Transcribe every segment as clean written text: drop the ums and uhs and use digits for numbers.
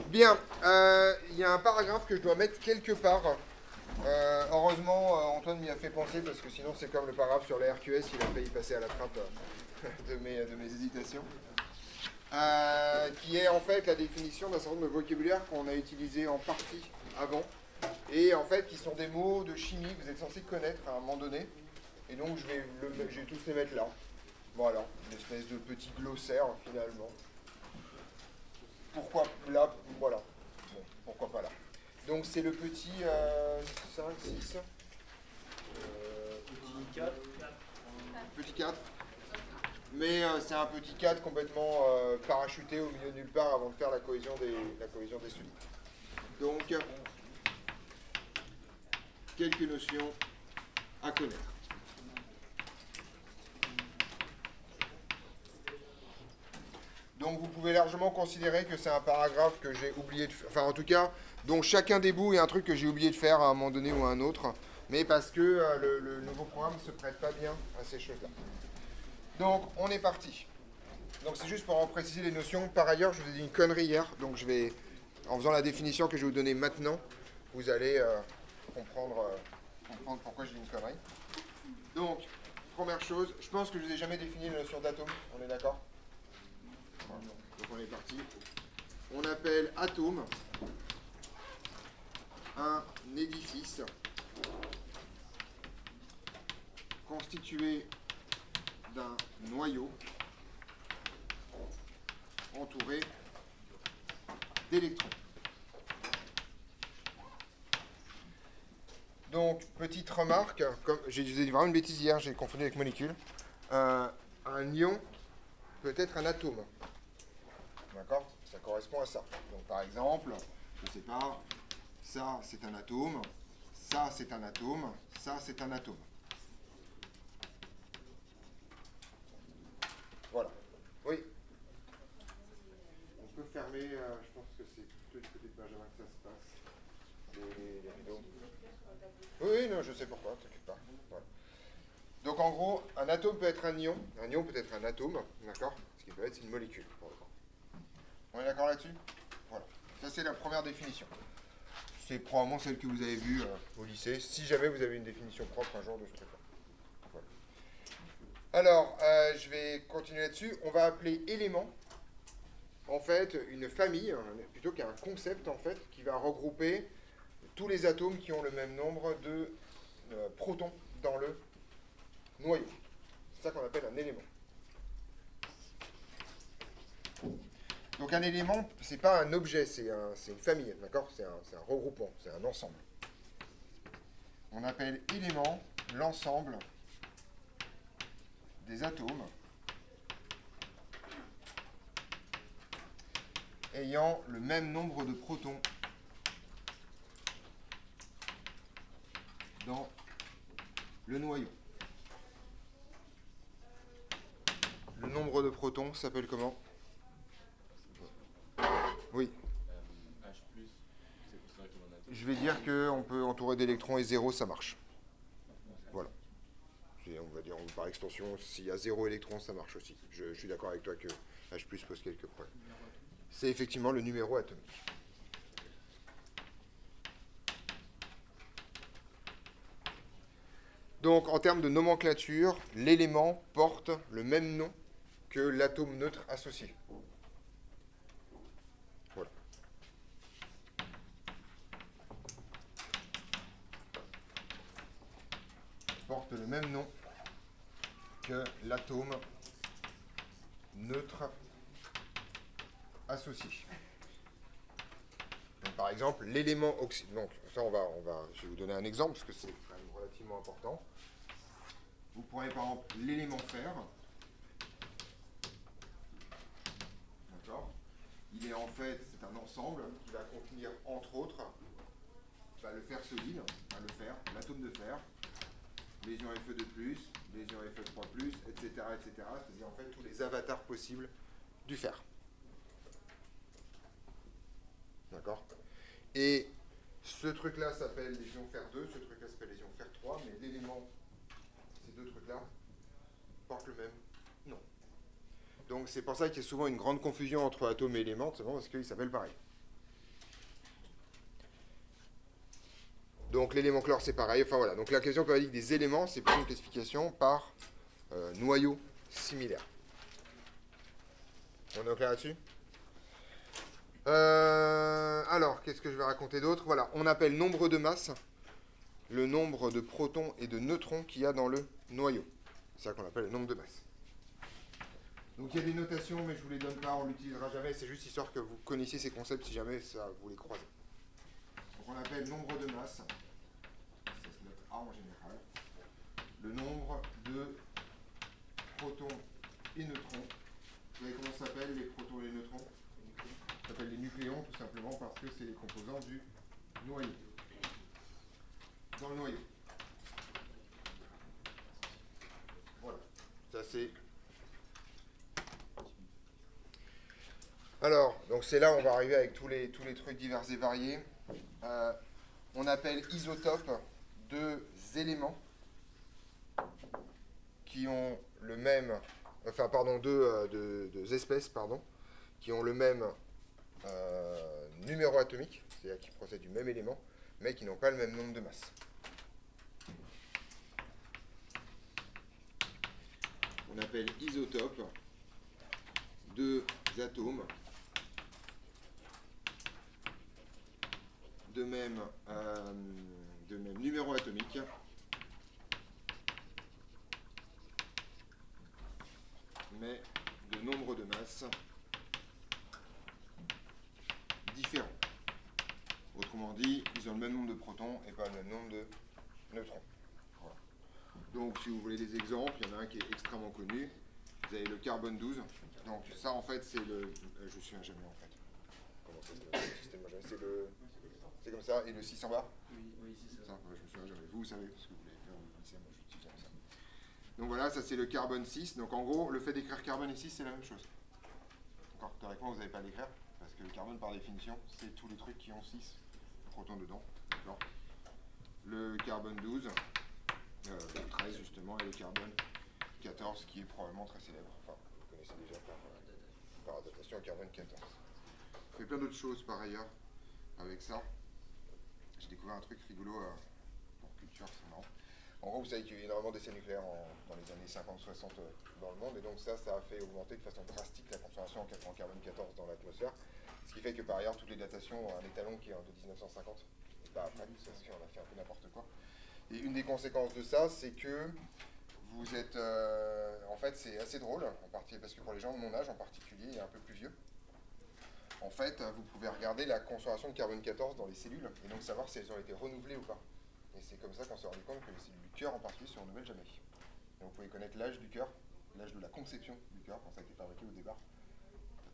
Bien, il y a un paragraphe que je dois mettre quelque part. Heureusement, Antoine m'y a fait penser parce que sinon c'est comme le paragraphe sur les RQS, il a failli passer à la trappe de mes hésitations. Qui est en fait la définition d'un certain nombre de vocabulaire qu'on a utilisé en partie avant, et en fait qui sont des mots de chimie que vous êtes censés connaître à un moment donné, et donc je vais tous les mettre là. Voilà, une espèce de petit glossaire finalement. Pourquoi là, voilà. Bon, pourquoi pas là. Donc c'est le petit 5, 6, petit 4. Mais c'est un petit 4 complètement parachuté au milieu de nulle part avant de faire la cohésion des solides. Donc, quelques notions à connaître. Donc vous pouvez largement considérer que c'est un paragraphe que j'ai oublié de faire. Enfin en tout cas, dont chacun des bouts est un truc que j'ai oublié de faire à un moment donné ou à un autre. Mais parce que le nouveau programme ne se prête pas bien à ces choses-là. Donc on est parti. Donc c'est juste pour en préciser les notions. Par ailleurs, je vous ai dit une connerie hier. Donc je vais, en faisant la définition que je vais vous donner maintenant, vous allez comprendre pourquoi j'ai dit une connerie. Donc, première chose, je pense que je vous ai jamais défini la notion d'atome. On est d'accord? Voilà. Donc on est parti. On appelle atome un édifice constitué d'un noyau entouré d'électrons. Donc, petite remarque, comme j'ai dit vraiment une bêtise hier, j'ai confondu avec molécule. Un ion peut être un atome. D'accord? Ça correspond à ça. Donc, par exemple, je ne sais pas, ça c'est un atome, ça c'est un atome, ça c'est un atome. Voilà. Oui. On peut fermer, je pense que c'est plutôt du côté de Benjamin que ça se passe. Les rideaux. Oui, non, je sais pourquoi, t'inquiète pas. Voilà. Donc en gros, un atome peut être un ion peut être un atome, d'accord? Ce qui peut être une molécule, pour le coup. On est d'accord là-dessus? Voilà. Ça c'est la première définition. C'est probablement celle que vous avez vue au lycée, si jamais vous avez une définition propre un jour de ce truc-là. Voilà. Alors, je vais continuer là-dessus. On va appeler élément, en fait, une famille, plutôt qu'un concept, en fait, qui va regrouper tous les atomes qui ont le même nombre de protons dans le noyau. C'est ça qu'on appelle un élément. Donc un élément, c'est pas un objet, c'est une famille, d'accord? C'est un regroupement, c'est un ensemble. On appelle élément l'ensemble des atomes ayant le même nombre de protons dans le noyau. Le nombre de protons s'appelle comment? Oui. Je vais dire qu'on peut entourer d'électrons et 0, ça marche. Voilà. On va dire, par extension, s'il y a 0 électrons, ça marche aussi. Je suis d'accord avec toi que H pose quelques problèmes. C'est effectivement le numéro atomique. Donc, en termes de nomenclature, l'élément porte le même nom que l'atome neutre associé. Voilà. Porte le même nom que l'atome neutre associé. Donc, par exemple, l'élément oxygène. Donc, ça, je vais vous donner un exemple parce que c'est quand même relativement important. Vous prenez par exemple l'élément fer. D'accord? Il est en fait, c'est un ensemble qui va contenir entre autres le fer solide, le fer, l'atome de fer, les ions Fe2+, les ions Fe3+, etc., etc. C'est-à-dire en fait tous les avatars possibles du fer. D'accord? Et ce truc-là s'appelle les ions Fer2, ce truc-là s'appelle les ions Fer3, mais l'élément, ces deux trucs-là, portent le même nom. Donc c'est pour ça qu'il y a souvent une grande confusion entre atome et élément, c'est parce qu'ils s'appellent pareil. Donc l'élément chlore, c'est pareil. Enfin voilà, donc la question périodique des éléments, c'est plutôt une classification par noyau similaire. On est au clair là-dessus? Alors, qu'est-ce que je vais raconter d'autre? Voilà, on appelle nombre de masse le nombre de protons et de neutrons qu'il y a dans le noyau. C'est ça qu'on appelle le nombre de masse. Donc il y a des notations, mais je ne vous les donne pas, on ne l'utilisera jamais. C'est juste histoire que vous connaissiez ces concepts si jamais ça, vous les croisez. Donc on appelle nombre de masse, ça se note A en général, le nombre de protons et neutrons. Vous savez comment ça s'appelle les protons et les neutrons? Ça s'appelle les nucléons tout simplement parce que c'est les composants du noyau. Dans le noyau. Voilà. Ça c'est. Alors, donc c'est là où on va arriver avec tous les trucs divers et variés. On appelle isotopes deux éléments qui ont le même, enfin pardon, deux espèces, pardon, qui ont le même numéro atomique, c'est-à-dire qui procèdent du même élément, mais qui n'ont pas le même nombre de masses. On appelle isotopes deux atomes de même numéro atomique, mais de nombre de masses différents. Autrement dit, ils ont le même nombre de protons et pas le même nombre de neutrons. Voilà. Donc, si vous voulez des exemples, il y en a un qui est extrêmement connu. Vous avez le carbone 12. Donc, ça, en fait, c'est le... je suis un jamais, en fait. Comment ça, c'est le système jamais? C'est comme ça. Et le 6 en bas? Oui, c'est ça. Je me souviens jamais. Vous savez ce que vous voulez faire au lycée, moi, je n'utilise jamais ça. Donc, voilà, ça, c'est le carbone 6. Donc, en gros, le fait d'écrire carbone et 6, c'est la même chose. Encore, théoriquement, vous n'avez pas à l'écrire, parce que le carbone, par définition, c'est tous les trucs qui ont 6 protons dedans. D'accord. Le carbone 12, 13 justement, et le carbone 14, qui est probablement très célèbre. Enfin, vous connaissez déjà par adaptation au carbone 14. On fait plein d'autres choses par ailleurs avec ça. J'ai découvert un truc rigolo pour culture, c'est marrant. En gros, vous savez qu'il y a eu énormément d'essais nucléaires dans les années 50-60 dans le monde, et donc ça a fait augmenter de façon drastique la concentration en carbone 14 dans l'atmosphère, ce qui fait que par ailleurs, toutes les datations ont un étalon qui est de 1950, et pas après, parce qu'on a fait un peu n'importe quoi. Et une des conséquences de ça, c'est que vous êtes... en fait, c'est assez drôle, en partie, parce que pour les gens de mon âge en particulier, et un peu plus vieux, en fait, vous pouvez regarder la concentration de carbone 14 dans les cellules, et donc savoir si elles ont été renouvelées ou pas. Et c'est comme ça qu'on s'est rendu compte que les cellules du cœur en particulier se renouvellent jamais. Donc vous pouvez connaître l'âge du cœur, l'âge de la conception du cœur, quand ça a été fabriqué au départ.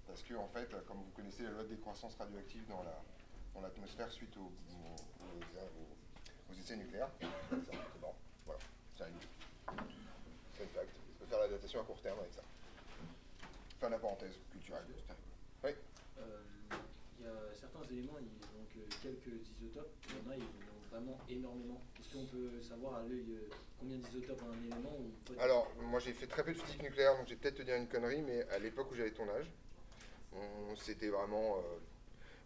Parce que, en fait, comme vous connaissez la loi de décroissance radioactive dans l'atmosphère suite aux essais nucléaires, c'est marrant. Voilà, c'est un fact. On peut faire la datation à court terme avec ça. Fin de la parenthèse culturelle. Oui. Il y a certains éléments, ils ont quelques isotopes, il y en a, ils en ont vraiment énormément. Est-ce qu'on peut savoir à l'œil combien d'isotopes a un élément ou pas? Alors, moi j'ai fait très peu de physique nucléaire, donc j'ai peut-être te dire une connerie, mais à l'époque où j'avais ton âge, c'était vraiment...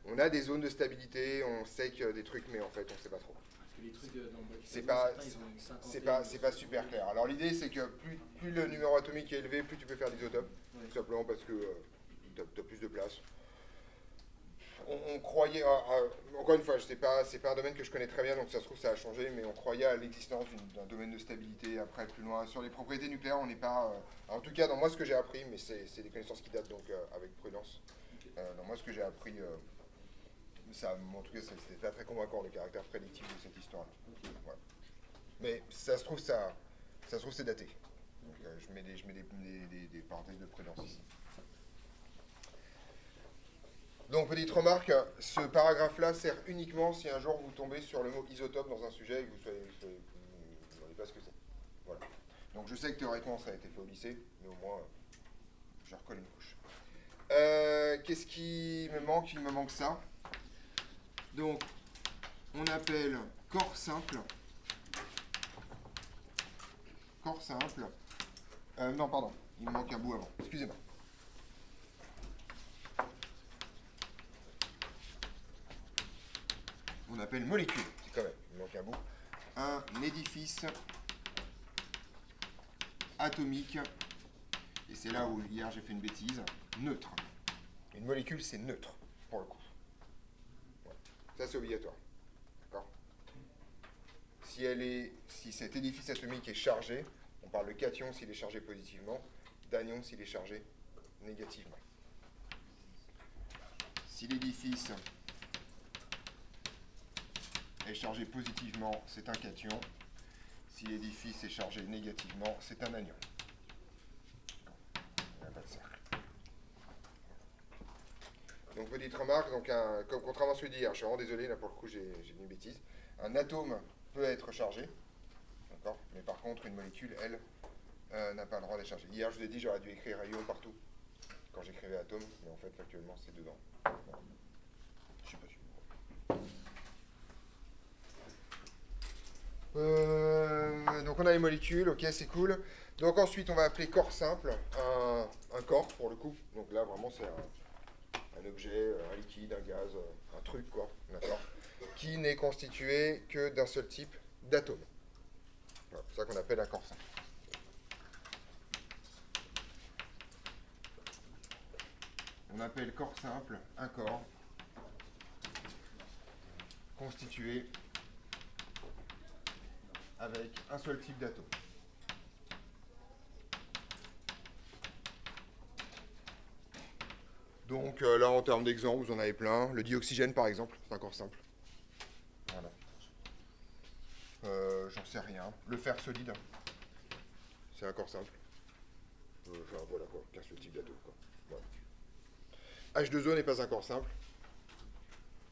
on a des zones de stabilité, on sait qu'il y a des trucs, mais en fait, on ne sait pas trop. Parce que les trucs dans le bac, c'est pas super clair. Alors l'idée, c'est que plus le numéro atomique est élevé, plus tu peux faire d'isotopes, tout simplement parce que tu as plus de place. On croyait, encore une fois, c'est pas un domaine que je connais très bien, donc ça se trouve ça a changé, mais on croyait à l'existence d'un domaine de stabilité. Après, plus loin, sur les propriétés nucléaires, on n'est pas... en tout cas, dans moi, ce que j'ai appris, mais c'est des connaissances qui datent, donc avec prudence. Dans moi, ce que j'ai appris, ça, en tout cas, c'était pas très convaincant, le caractère prédictif de cette histoire-là. Voilà. Mais ça se trouve, c'est daté. Donc je mets des parenthèses de prudence ici. Donc, petite remarque, ce paragraphe-là sert uniquement si un jour vous tombez sur le mot isotope dans un sujet et que vous ne savez pas ce que c'est. Voilà. Donc, je sais que théoriquement, ça a été fait au lycée, mais au moins, je recolle une couche. Qu'est-ce qui me manque? Il me manque ça. Donc, on appelle corps simple. Corps simple. Non, pardon, il me manque un bout avant. Excusez-moi. On qu'on appelle molécule. C'est quand même, il manque un bout. Un édifice atomique, et c'est là où hier j'ai fait une bêtise, neutre. Une molécule, c'est neutre, pour le coup. Voilà. Ça, c'est obligatoire. D'accord ? Si cet édifice atomique est chargé, on parle de cation s'il est chargé positivement, d'anion s'il est chargé négativement. Si l'édifice est chargé positivement, c'est un cation. Si l'édifice est chargé négativement, c'est un anion. Il n'y a pas de cercle. Donc, petite remarque, donc contrairement à celui d'hier, je suis vraiment désolé, là pour le coup j'ai dit une bêtise. Un atome peut être chargé, d'accord, mais par contre une molécule, elle, n'a pas le droit d'être chargée. Hier je vous ai dit j'aurais dû écrire ion partout quand j'écrivais atome, mais en fait factuellement c'est dedans. Voilà. Je suis pas sûr. Donc on a les molécules, ok, c'est cool. Donc ensuite on va appeler corps simple un corps pour le coup. Donc là vraiment c'est un objet, un liquide, un gaz, un truc quoi, d'accord, qui n'est constitué que d'un seul type d'atome. Voilà, c'est ça qu'on appelle un corps simple. On appelle corps simple un corps constitué avec un seul type d'atome. Donc là, en termes d'exemple, vous en avez plein. Le dioxygène, par exemple, c'est un corps simple. Voilà. J'en sais rien. Le fer solide, c'est un corps simple. Enfin, voilà quoi, qu'un seul type d'atome, quoi. Voilà. H2O n'est pas un corps simple,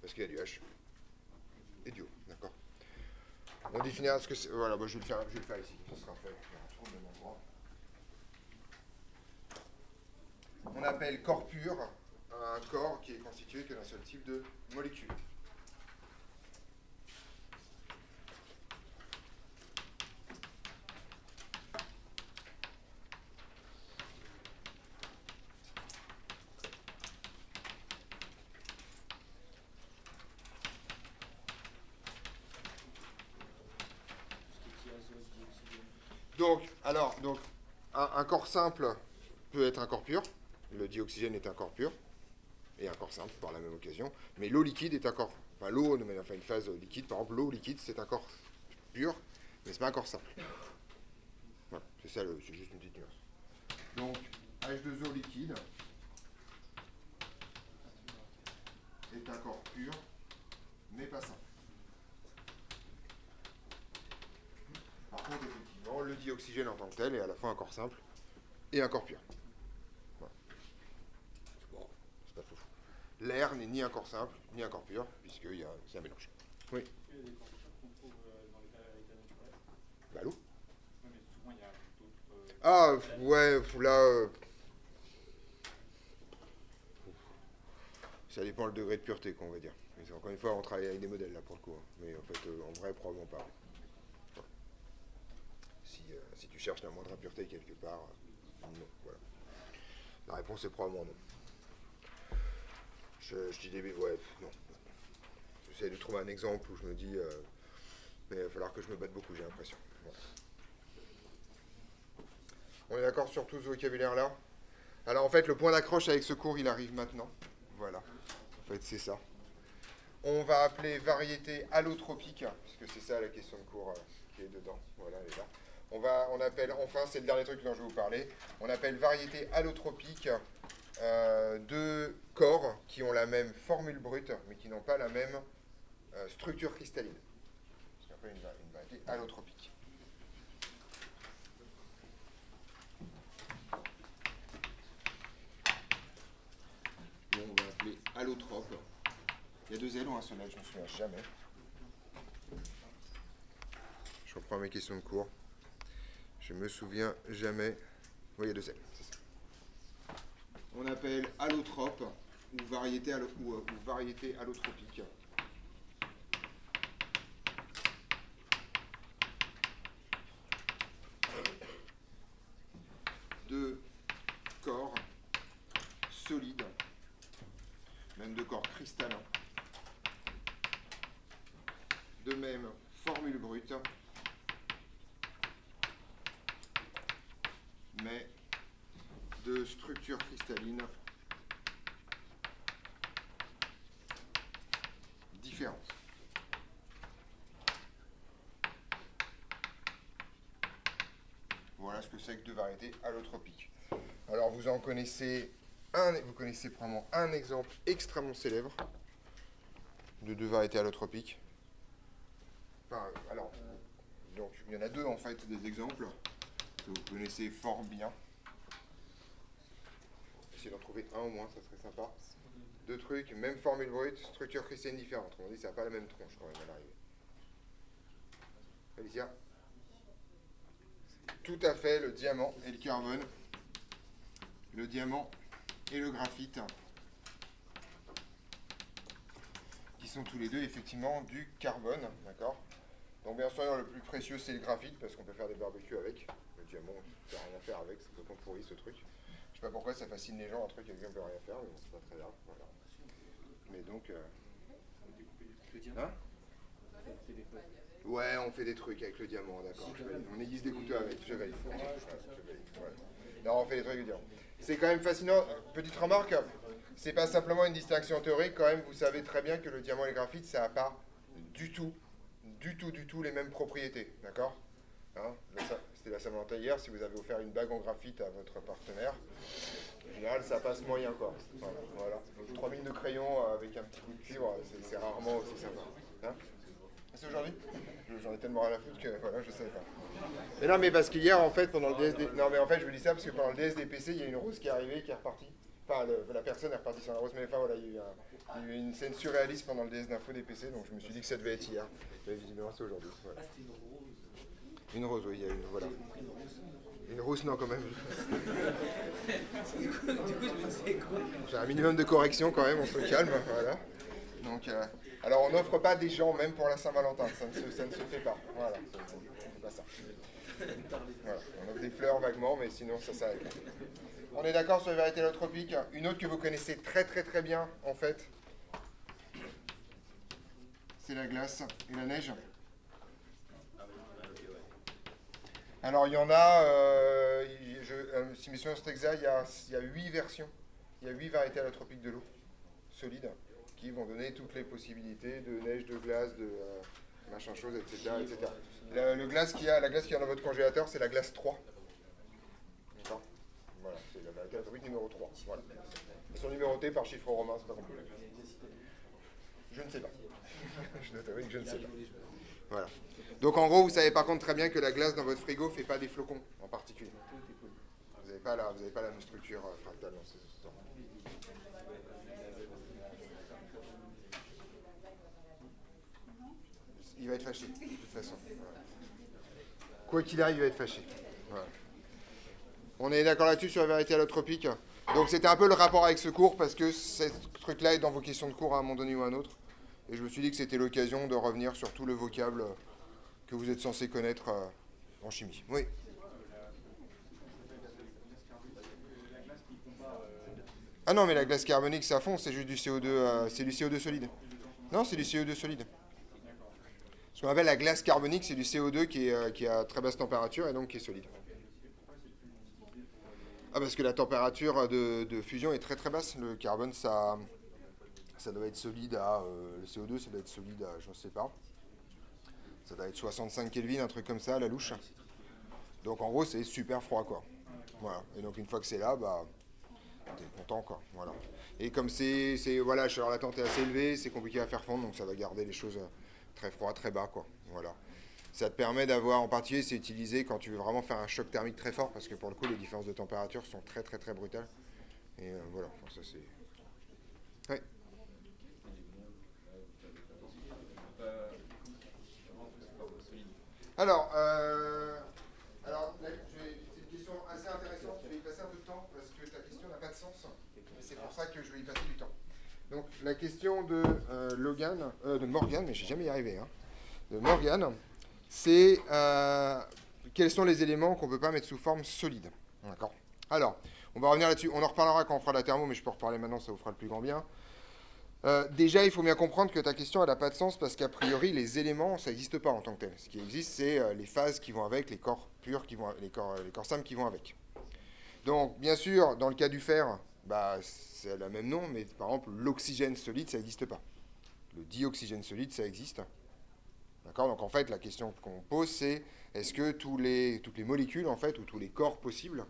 parce qu'il y a du H et du O, d'accord. On définira ce que c'est. Voilà, bah, je vais le faire ici, ça sera fait. Il y aura trop de même endroit. On appelle corps pur un corps qui est constitué que d'un seul type de molécule. Donc, un corps simple peut être un corps pur. Le dioxygène est un corps pur. Et un corps simple par la même occasion. Mais l'eau liquide est un corps. Enfin, l'eau, une phase liquide, par exemple, l'eau liquide, c'est un corps pur, mais c'est pas un corps simple. Voilà, c'est ça, c'est juste une petite nuance. Donc, H2O liquide est un corps pur, mais pas simple. Par contre, effectivement, le dioxygène en tant que tel est à la fois un corps simple et un corps pur. Voilà. Bon, c'est pas fou. L'air n'est ni un corps simple, ni un corps pur, puisque c'est un mélange. Oui. Il y a des corps purs qu'on trouve dans l'état naturel. Bah, l'eau. Oui, mais souvent il y a d'autres. Ah, ouais, là. Ça dépend le degré de pureté, qu'on va dire. Mais encore une fois, on travaille avec des modèles là pour le coup. Hein. Mais en fait, en vrai, probablement pas. Voilà. Si tu cherches la moindre impureté quelque part, non. Voilà. La réponse est probablement non. Je dis des ouais, non. J'essaie de trouver un exemple où je me dis, mais il va falloir que je me batte beaucoup, j'ai l'impression. Voilà. On est d'accord sur tout ce vocabulaire-là? Alors en fait, le point d'accroche avec ce cours, il arrive maintenant. Voilà. En fait, c'est ça. On va appeler variété allotropique, puisque c'est ça la question de cours qui est dedans. Voilà, elle est là. On appelle, enfin, c'est le dernier truc dont je vais vous parler, on appelle variété allotropique de corps qui ont la même formule brute, mais qui n'ont pas la même structure cristalline. C'est ce qu'on appelle une variété allotropique. Et on va appeler allotrope. Il y a deux L ou un seul L, je ne me souviens jamais. Je reprends mes questions de cours. Je me souviens jamais. Oui, il y a deux L, c'est ça. On appelle allotrope ou variété allotropique. De corps solides, même de corps cristallins, de même formule brute, mais de structure cristalline différente. Voilà ce que c'est que deux variétés allotropiques. Alors vous en connaissez vous connaissez probablement un exemple extrêmement célèbre de deux variétés allotropiques. Enfin, alors, donc il y en a deux en fait des exemples que vous connaissez fort bien. Essayez d'en trouver un au moins, ça serait sympa. Deux trucs, même formule brute, structure cristalline différente. On dit que ça n'a pas la même tronche quand même à l'arrivée. Alicia? Tout à fait, le diamant et le carbone. Le diamant et le graphite, qui sont tous les deux effectivement du carbone, d'accord? Donc bien sûr, le plus précieux c'est le graphite, parce qu'on peut faire des barbecues avec. Le diamant, on ne peut rien faire avec, c'est complètement pourri ce truc. Je sais pas pourquoi ça fascine les gens, un truc avec lequel on peut rien faire, mais bon, c'est pas très grave. Voilà. Mais donc... Hein? Ouais, on fait des trucs avec le diamant, d'accord. On aiguise des couteaux avec, je valide. Ouais. Non, on fait des trucs avec le diamant. C'est quand même fascinant. Petite remarque, c'est pas simplement une distinction théorique, quand même, vous savez très bien que le diamant et le graphite, ça n'a pas du tout les mêmes propriétés, d'accord, hein? C'était la Saint-Valentin hier, si vous avez offert une bague en graphite à votre partenaire, en général, ça passe moyen, quoi. Voilà. Donc, 3000 de crayon avec un petit coup de cuivre, c'est rarement aussi sympa. Hein? C'est aujourd'hui? J'en ai tellement rien à foutre que voilà, je sais pas. Mais non, mais parce qu'hier, en fait, pendant le DSD... Non, mais en fait, je vous dis ça parce que pendant le DSDPC, il y a une rose qui est arrivée, qui est repartie. Enfin, la personne est repartie sur la rose, mais enfin, voilà, il y a eu une scène surréaliste pendant le DS d'info des PC, donc je me suis dit que ça devait être hier. Mais visiblement, c'est aujourd'hui. Voilà. Ah, c'était une rose. Une rose, oui, il y a une, voilà. Une rousse, non, quand même. Du coup, je me disais quoi? J'ai un minimum de correction quand même, on se calme, voilà. Donc, alors on n'offre pas des gens, même pour la Saint-Valentin, ça ne se fait pas. Voilà, c'est pas ça. Voilà. On offre des fleurs vaguement, mais sinon ça s'arrête. On est d'accord sur les variétés allotropiques. Une autre que vous connaissez très bien, en fait, c'est la glace et la neige. Alors il y en a, si mes souvenirs sont exacts, il y a 8 versions. Il y a 8 variétés allotropiques de l'eau solide qui vont donner toutes les possibilités de neige, de glace, de machin chose, etc. etc. La glace qu'il y a dans votre congélateur, c'est la glace 3. D'accord? Voilà, c'est la catégorie numéro 3. Voilà. Ils sont numérotés par chiffre romain, c'est pas compliqué. Je ne sais pas. Je dois t'avouer que je ne sais pas. Voilà. Donc en gros, vous savez par contre très bien que la glace dans votre frigo ne fait pas des flocons en particulier. Vous n'avez pas la même structure fractale dans ces histoires. Il va être fâché, de toute façon. Voilà. Quoi qu'il arrive, il va être fâché. Voilà. On est d'accord là-dessus sur la variété allotropique. Donc c'était un peu le rapport avec ce cours, parce que ce truc-là est dans vos questions de cours à un moment donné ou à un autre. Et je me suis dit que c'était l'occasion de revenir sur tout le vocable que vous êtes censé connaître en chimie. Oui. Ah non, mais la glace carbonique, ça fond, c'est juste du CO2, c'est du CO2 solide. Non, c'est du CO2 solide. Ce qu'on appelle la glace carbonique, c'est du CO2 qui est à très basse température et donc qui est solide. Ah, parce que la température de fusion est très basse. Le carbone, ça doit être solide à... le CO2, ça doit être solide à, je ne sais pas. Ça doit être 65 Kelvin, un truc comme ça, à la louche. Donc en gros, c'est super froid, quoi. Voilà. Et donc une fois que c'est là, bah, t'es content, quoi. Voilà. Et comme voilà, la chaleur latente est assez élevée, c'est compliqué à faire fondre, donc ça va garder les choses très froides, très bas, quoi. Voilà. Ça te permet d'avoir, en particulier, c'est utilisé quand tu veux vraiment faire un choc thermique très fort, parce que pour le coup, les différences de température sont très brutales. Et voilà, enfin, ça c'est... Ouais. Alors, c'est une question assez intéressante, je vais y passer un peu de temps, parce que ta question n'a pas de sens, et c'est pour ça que je vais y passer du temps. Donc, la question de Morgane, mais j'ai jamais y arrivé, hein, de Morgane, c'est quels sont les éléments qu'on ne peut pas mettre sous forme solide. D'accord. Alors, on va revenir là-dessus. On en reparlera quand on fera la thermo, mais je peux en reparler maintenant, ça vous fera le plus grand bien. Déjà, il faut bien comprendre que ta question, elle n'a pas de sens parce qu'a priori, les éléments, ça n'existe pas en tant que tel. Ce qui existe, c'est les phases qui vont avec, les corps purs, les corps simples qui vont avec. Donc, bien sûr, dans le cas du fer, bah, c'est le même nom, mais par exemple, l'oxygène solide, ça n'existe pas. Le dioxygène solide, ça existe. D'accord. Donc, en fait, la question qu'on pose, c'est est-ce que toutes les molécules, en fait, ou tous les corps possibles,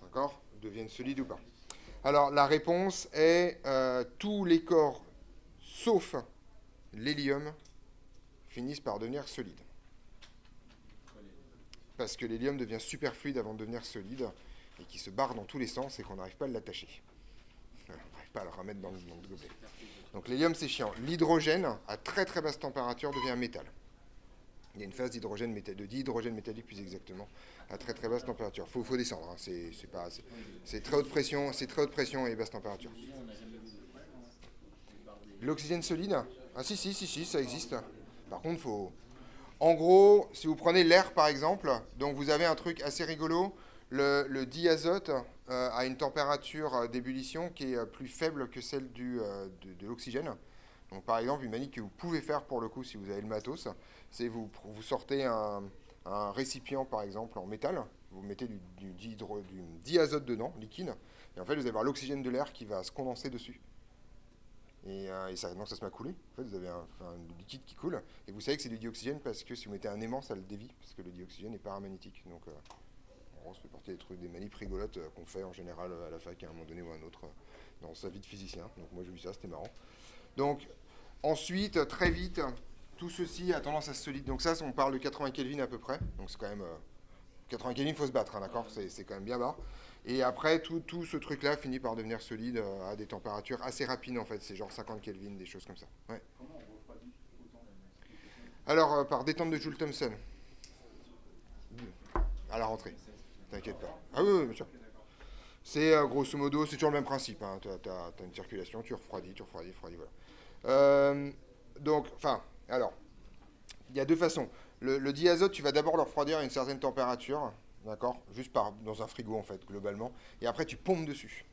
d'accord, deviennent solides ou pas? Alors, la réponse est tous les corps, sauf l'hélium, finissent par devenir solides. Parce que l'hélium devient super fluide avant de devenir solide et qui se barre dans tous les sens et qu'on n'arrive pas à l'attacher. On n'arrive pas à le remettre dans le gobelet. Donc l'hélium, c'est chiant. L'hydrogène, à très très basse température, devient un métal. Il y a une phase de dihydrogène métallique plus exactement, à très très basse température. Faut descendre, hein. C'est très haute pression et basse température. L'oxygène solide? Ah si, ça existe. Par contre, faut... En gros, si vous prenez l'air par exemple, donc vous avez un truc assez rigolo, le diazote a une température d'ébullition qui est plus faible que celle de l'oxygène. Donc par exemple, une manip que vous pouvez faire pour le coup si vous avez le matos, c'est vous sortez un récipient par exemple en métal, vous mettez du diazote dedans, liquide, et en fait vous allez avoir l'oxygène de l'air qui va se condenser dessus. Et donc ça se met à couler. En fait, vous avez un liquide qui coule. Et vous savez que c'est du dioxygène parce que si vous mettez un aimant, ça le dévie. Parce que le dioxygène est paramagnétique. Donc, en gros, ça fait partie des manips rigolotes qu'on fait en général à la fac à un moment donné ou à un autre dans sa vie de physicien. Donc, moi, j'ai vu ça, c'était marrant. Donc, ensuite, très vite, tout ceci a tendance à se solidifier. Donc, ça, on parle de 80 Kelvin à peu près. Donc, c'est quand même. 80 Kelvin, il faut se battre, hein, d'accord. C'est quand même bien bas. Et après, tout ce truc-là finit par devenir solide à des températures assez rapides, en fait. C'est genre 50 Kelvin, des choses comme ça. Ouais. Comment on refroidit autant? Alors, par détente de Joule Thomson. À la rentrée. T'inquiète pas. Ah oui, bien sûr. C'est grosso modo, c'est toujours le même principe. Hein. Tu as une circulation, tu refroidis, voilà. Donc, enfin, alors, il y a deux façons. Le diazote, tu vas d'abord le refroidir à une certaine température, d'accord, juste dans un frigo en fait, globalement, et après tu pompes dessus.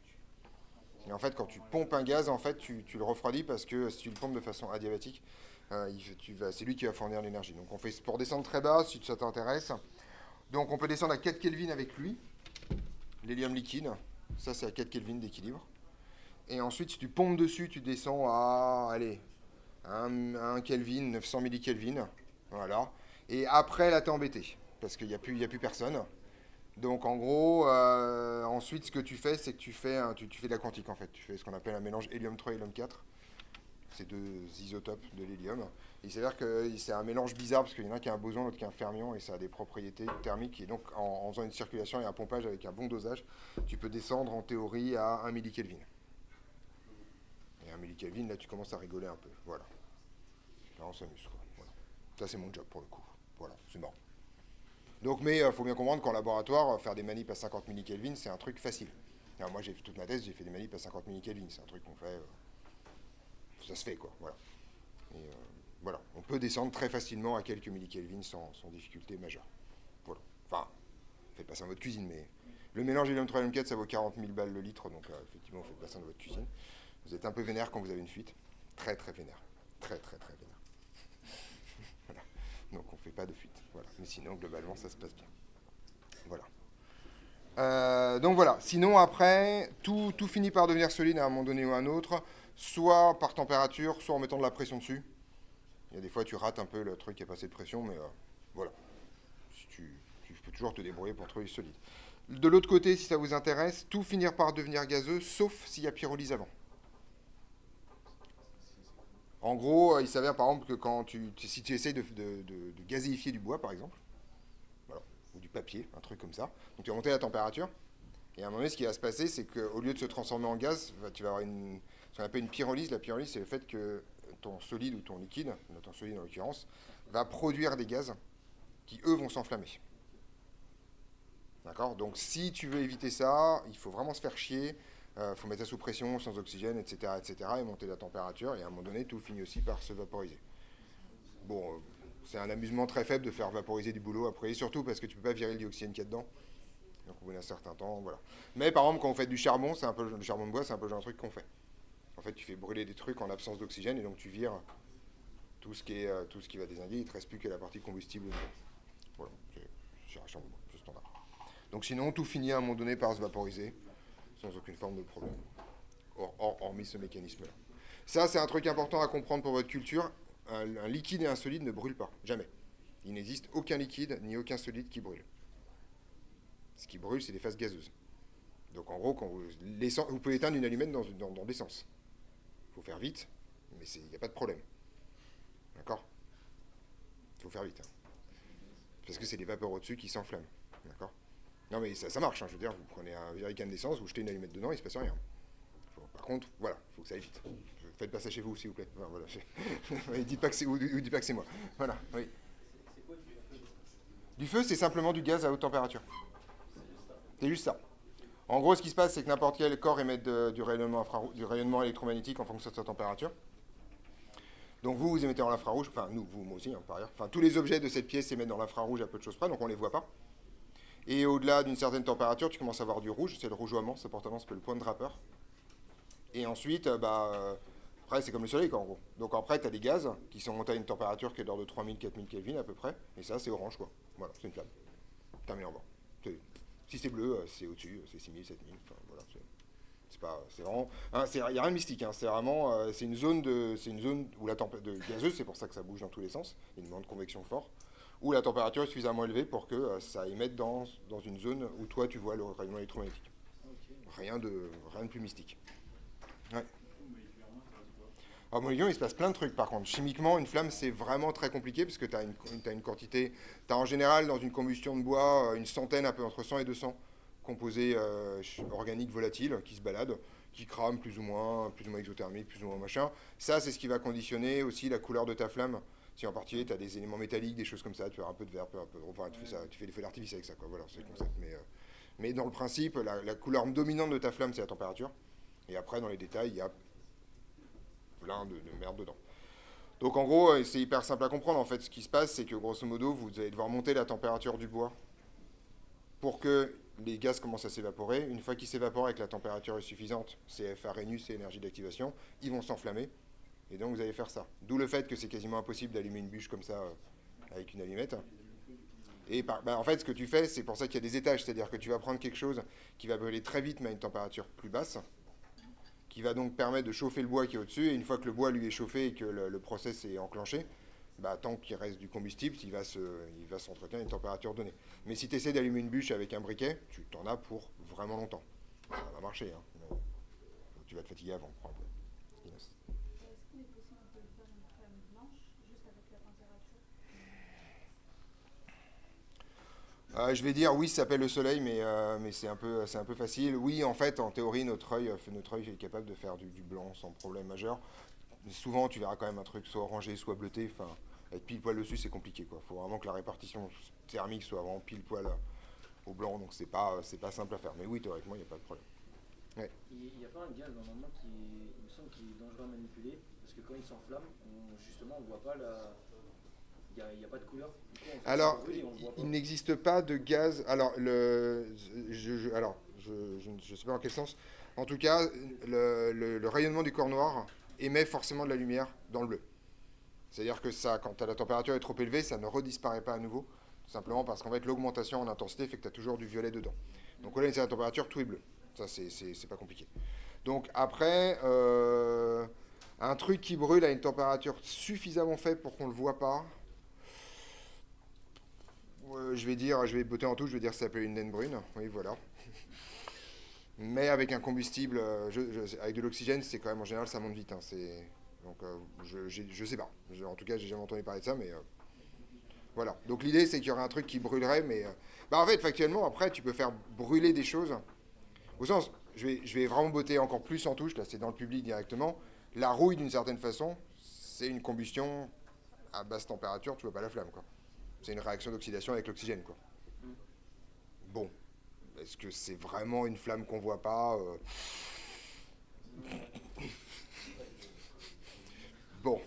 Et en fait, quand tu pompes un gaz, en fait, tu le refroidis parce que si tu le pompes de façon adiabatique, c'est lui qui va fournir l'énergie. Donc on fait pour descendre très bas, si ça t'intéresse. Donc on peut descendre à 4 Kelvin avec lui, l'hélium liquide, ça c'est à 4 Kelvin d'équilibre. Et ensuite, si tu pompes dessus, tu descends à, allez, 1 Kelvin, 900 millikelvin, voilà. Et après, là, t'es embêté, parce qu'il n'y a plus personne. Donc, en gros, ensuite, ce que tu fais, c'est que tu fais de la quantique, en fait. Tu fais ce qu'on appelle un mélange hélium 3 et hélium 4. C'est deux isotopes de l'hélium. Il s'avère que c'est un mélange bizarre, parce qu'il y en a un qui a un boson, l'autre qui a un fermion, et ça a des propriétés thermiques. Et donc, en faisant une circulation et un pompage avec un bon dosage, tu peux descendre, en théorie, à 1 millikelvin. Et 1 millikelvin, là, tu commences à rigoler un peu. Voilà. Là, on s'amuse, quoi. Voilà. Ça, c'est mon job, pour le coup. Voilà, c'est marrant. Donc, mais il faut bien comprendre qu'en laboratoire, faire des manips à 50 millikelvin, c'est un truc facile. Alors, moi, j'ai fait toute ma thèse, j'ai fait des manips à 50 millikelvin. C'est un truc qu'on fait... ça se fait, quoi. Voilà. Et voilà. On peut descendre très facilement à quelques millikelvin sans difficulté majeure. Voilà. Enfin, faites pas ça dans votre cuisine, mais... Le mélange hélium 3 et hélium 4, ça vaut 40 000 balles le litre, donc effectivement, faites pas ça dans votre cuisine. Vous êtes un peu vénère quand vous avez une fuite. Très, très vénère. Très, très, très vénère. Voilà. Donc, on ne fait pas de fuite. Voilà. Mais sinon, globalement, ça se passe bien. Voilà. Donc, voilà. Sinon, après, tout finit par devenir solide à un moment donné ou à un autre, soit par température, soit en mettant de la pression dessus. Il y a des fois, tu rates un peu le truc qui a passé de pression, mais voilà. Si tu peux toujours te débrouiller pour trouver solide. De l'autre côté, si ça vous intéresse, tout finir par devenir gazeux, sauf s'il y a pyrolyse avant. En gros, il s'avère par exemple que si tu essayes de gazéifier du bois, par exemple, voilà, ou du papier, un truc comme ça, donc tu vas monter la température, et à un moment donné, ce qui va se passer, c'est qu'au lieu de se transformer en gaz, tu vas avoir ce qu'on appelle une pyrolyse. La pyrolyse, c'est le fait que ton solide ou ton liquide, ton solide en l'occurrence, va produire des gaz qui, eux, vont s'enflammer. D'accord. Donc si tu veux éviter ça, il faut vraiment se faire chier. Faut mettre ça sous pression, sans oxygène, etc., et monter la température. Et à un moment donné, tout finit aussi par se vaporiser. Bon, c'est un amusement très faible de faire vaporiser du boulot après, surtout parce que tu peux pas virer le dioxygène qu'il y a dedans. Donc au bout d'un certain temps, voilà. Mais par exemple, quand on fait du charbon, le charbon de bois, c'est un peu le genre de truc qu'on fait. En fait, tu fais brûler des trucs en absence d'oxygène et donc tu vires tout ce qui va désinguer. Il ne te reste plus que la partie combustible. Voilà, c'est standard. Donc sinon, tout finit à un moment donné par se vaporiser sans aucune forme de problème. Hormis ce mécanisme-là. Ça, c'est un truc important à comprendre pour votre culture. Un liquide et un solide ne brûlent pas, jamais. Il n'existe aucun liquide ni aucun solide qui brûle. Ce qui brûle, c'est des phases gazeuses. Donc en gros, quand vous pouvez éteindre une allumette dans l'essence. Il faut faire vite, mais il n'y a pas de problème. D'accord? Il faut faire vite. Hein. Parce que c'est des vapeurs au-dessus qui s'enflamment. D'accord? Non mais ça marche, hein, je veux dire, vous prenez un jerrycan d'essence, vous jetez une allumette dedans, il ne se passe rien. Par contre, voilà, il faut que ça aille vite. Faites pas ça chez vous, s'il vous plaît. Enfin, voilà, dites pas que c'est moi. Voilà, oui. C'est quoi du feu? Du feu, c'est simplement du gaz à haute température. C'est juste ça. En gros, ce qui se passe, c'est que n'importe quel corps émet du rayonnement électromagnétique en fonction de sa température. Donc vous émettez en l'infrarouge, enfin nous, moi aussi, hein, par ailleurs. Enfin, tous les objets de cette pièce émettent dans l'infrarouge à peu de choses près, donc on ne les voit pas. Et au-delà d'une certaine température, tu commences à avoir du rouge, c'est le rougeoiement, ça porte un nom, ça s'appelle le point de Draper. Et ensuite, après, c'est comme le soleil, quoi, en gros. Donc après, tu as des gaz qui sont montés à une température qui est d'ordre de 3000-4000 Kelvin à peu près. Et ça, c'est orange, quoi. Voilà, c'est une flamme. Terminé en bas. Si c'est bleu, c'est au-dessus, c'est 6000, 7000. Enfin, voilà, c'est vraiment. Il n'y a rien de mystique, hein, c'est vraiment. C'est une zone où la température gazeuse, c'est pour ça que ça bouge dans tous les sens. Il y a une demande de convection fort. Où la température est suffisamment élevée pour que ça émette dans une zone où toi, tu vois le rayonnement électromagnétique. Okay. Rien de plus mystique. Ouais. Alors, moléculairement, il se passe plein de trucs par contre. Chimiquement, une flamme, c'est vraiment très compliqué parce que tu as une quantité. Tu as en général, dans une combustion de bois, une centaine, un peu entre 100 et 200 composés organiques volatiles qui se baladent, qui crament plus ou moins exothermiques, plus ou moins machin. Ça, c'est ce qui va conditionner aussi la couleur de ta flamme. Si en particulier, tu as des éléments métalliques, des choses comme ça, tu as un peu de vert, un peu. Enfin, tu fais des feux d'artifice avec ça, quoi. Voilà, c'est le concept. Mais dans le principe, la couleur dominante de ta flamme, c'est la température. Et après, dans les détails, il y a plein de merde dedans. Donc en gros, c'est hyper simple à comprendre. En fait, ce qui se passe, c'est que grosso modo, vous allez devoir monter la température du bois pour que les gaz commencent à s'évaporer. Une fois qu'ils s'évaporent avec la température est suffisante, CFA Rhenus, c'est énergie d'activation, ils vont s'enflammer. Et donc vous allez faire ça. D'où le fait que c'est quasiment impossible d'allumer une bûche comme ça avec une allumette. Et en fait, ce que tu fais, c'est pour ça qu'il y a des étages. C'est-à-dire que tu vas prendre quelque chose qui va brûler très vite, mais à une température plus basse, qui va donc permettre de chauffer le bois qui est au-dessus. Et une fois que le bois lui est chauffé et que le process est enclenché, tant qu'il reste du combustible, il va s'entretenir à une température donnée. Mais si tu essaies d'allumer une bûche avec un briquet, tu t'en as pour vraiment longtemps. Ça va marcher, hein, mais tu vas te fatiguer avant, probablement. Est-ce qu'il est possible de faire une flamme blanche juste avec la température? Je vais dire oui, ça s'appelle le soleil, mais c'est un peu facile. Oui, en fait, en théorie, notre œil est capable de faire du blanc sans problème majeur. Souvent, tu verras quand même un truc soit orangé, soit bleuté. Enfin, être pile poil dessus, c'est compliqué, quoi. Faut vraiment que la répartition thermique soit vraiment pile poil au blanc, donc c'est pas simple à faire. Mais oui, théoriquement, il n'y a pas de problème. Ouais. Il n'y a pas un gaz normalement il me semble, qui est dangereux à manipuler, parce que quand il s'enflamme, justement, on ne voit pas la. Il n'y a pas de couleur. Du coup, Alors, brûle et on le voit pas. il n'existe pas de gaz. Alors, je ne sais pas dans quel sens. En tout cas, le rayonnement du corps noir émet forcément de la lumière dans le bleu. C'est-à-dire que ça, quand la température est trop élevée, ça ne redisparaît pas à nouveau. Tout simplement parce qu'en fait, l'augmentation en intensité fait que tu as toujours du violet dedans. Donc, au-delà de la température, tout est bleu. Ça, c'est pas compliqué. Donc, après, un truc qui brûle à une température suffisamment faible pour qu'on ne le voit pas. Je vais botter en touche, je vais dire que ça s'appelle une naine brune. Oui, voilà. Mais avec un combustible, avec de l'oxygène, c'est quand même en général ça monte vite. Hein, donc je sais pas. En tout cas, j'ai jamais entendu parler de ça, mais voilà. Donc l'idée, c'est qu'il y aurait un truc qui brûlerait, mais en fait, factuellement, après, tu peux faire brûler des choses. Au sens, je vais vraiment botter encore plus en touche. Là, c'est dans le public directement. La rouille, d'une certaine façon, c'est une combustion à basse température. Tu vois pas la flamme, quoi. C'est une réaction d'oxydation avec l'oxygène, quoi. Bon, est-ce que c'est vraiment une flamme qu'on voit pas Bon,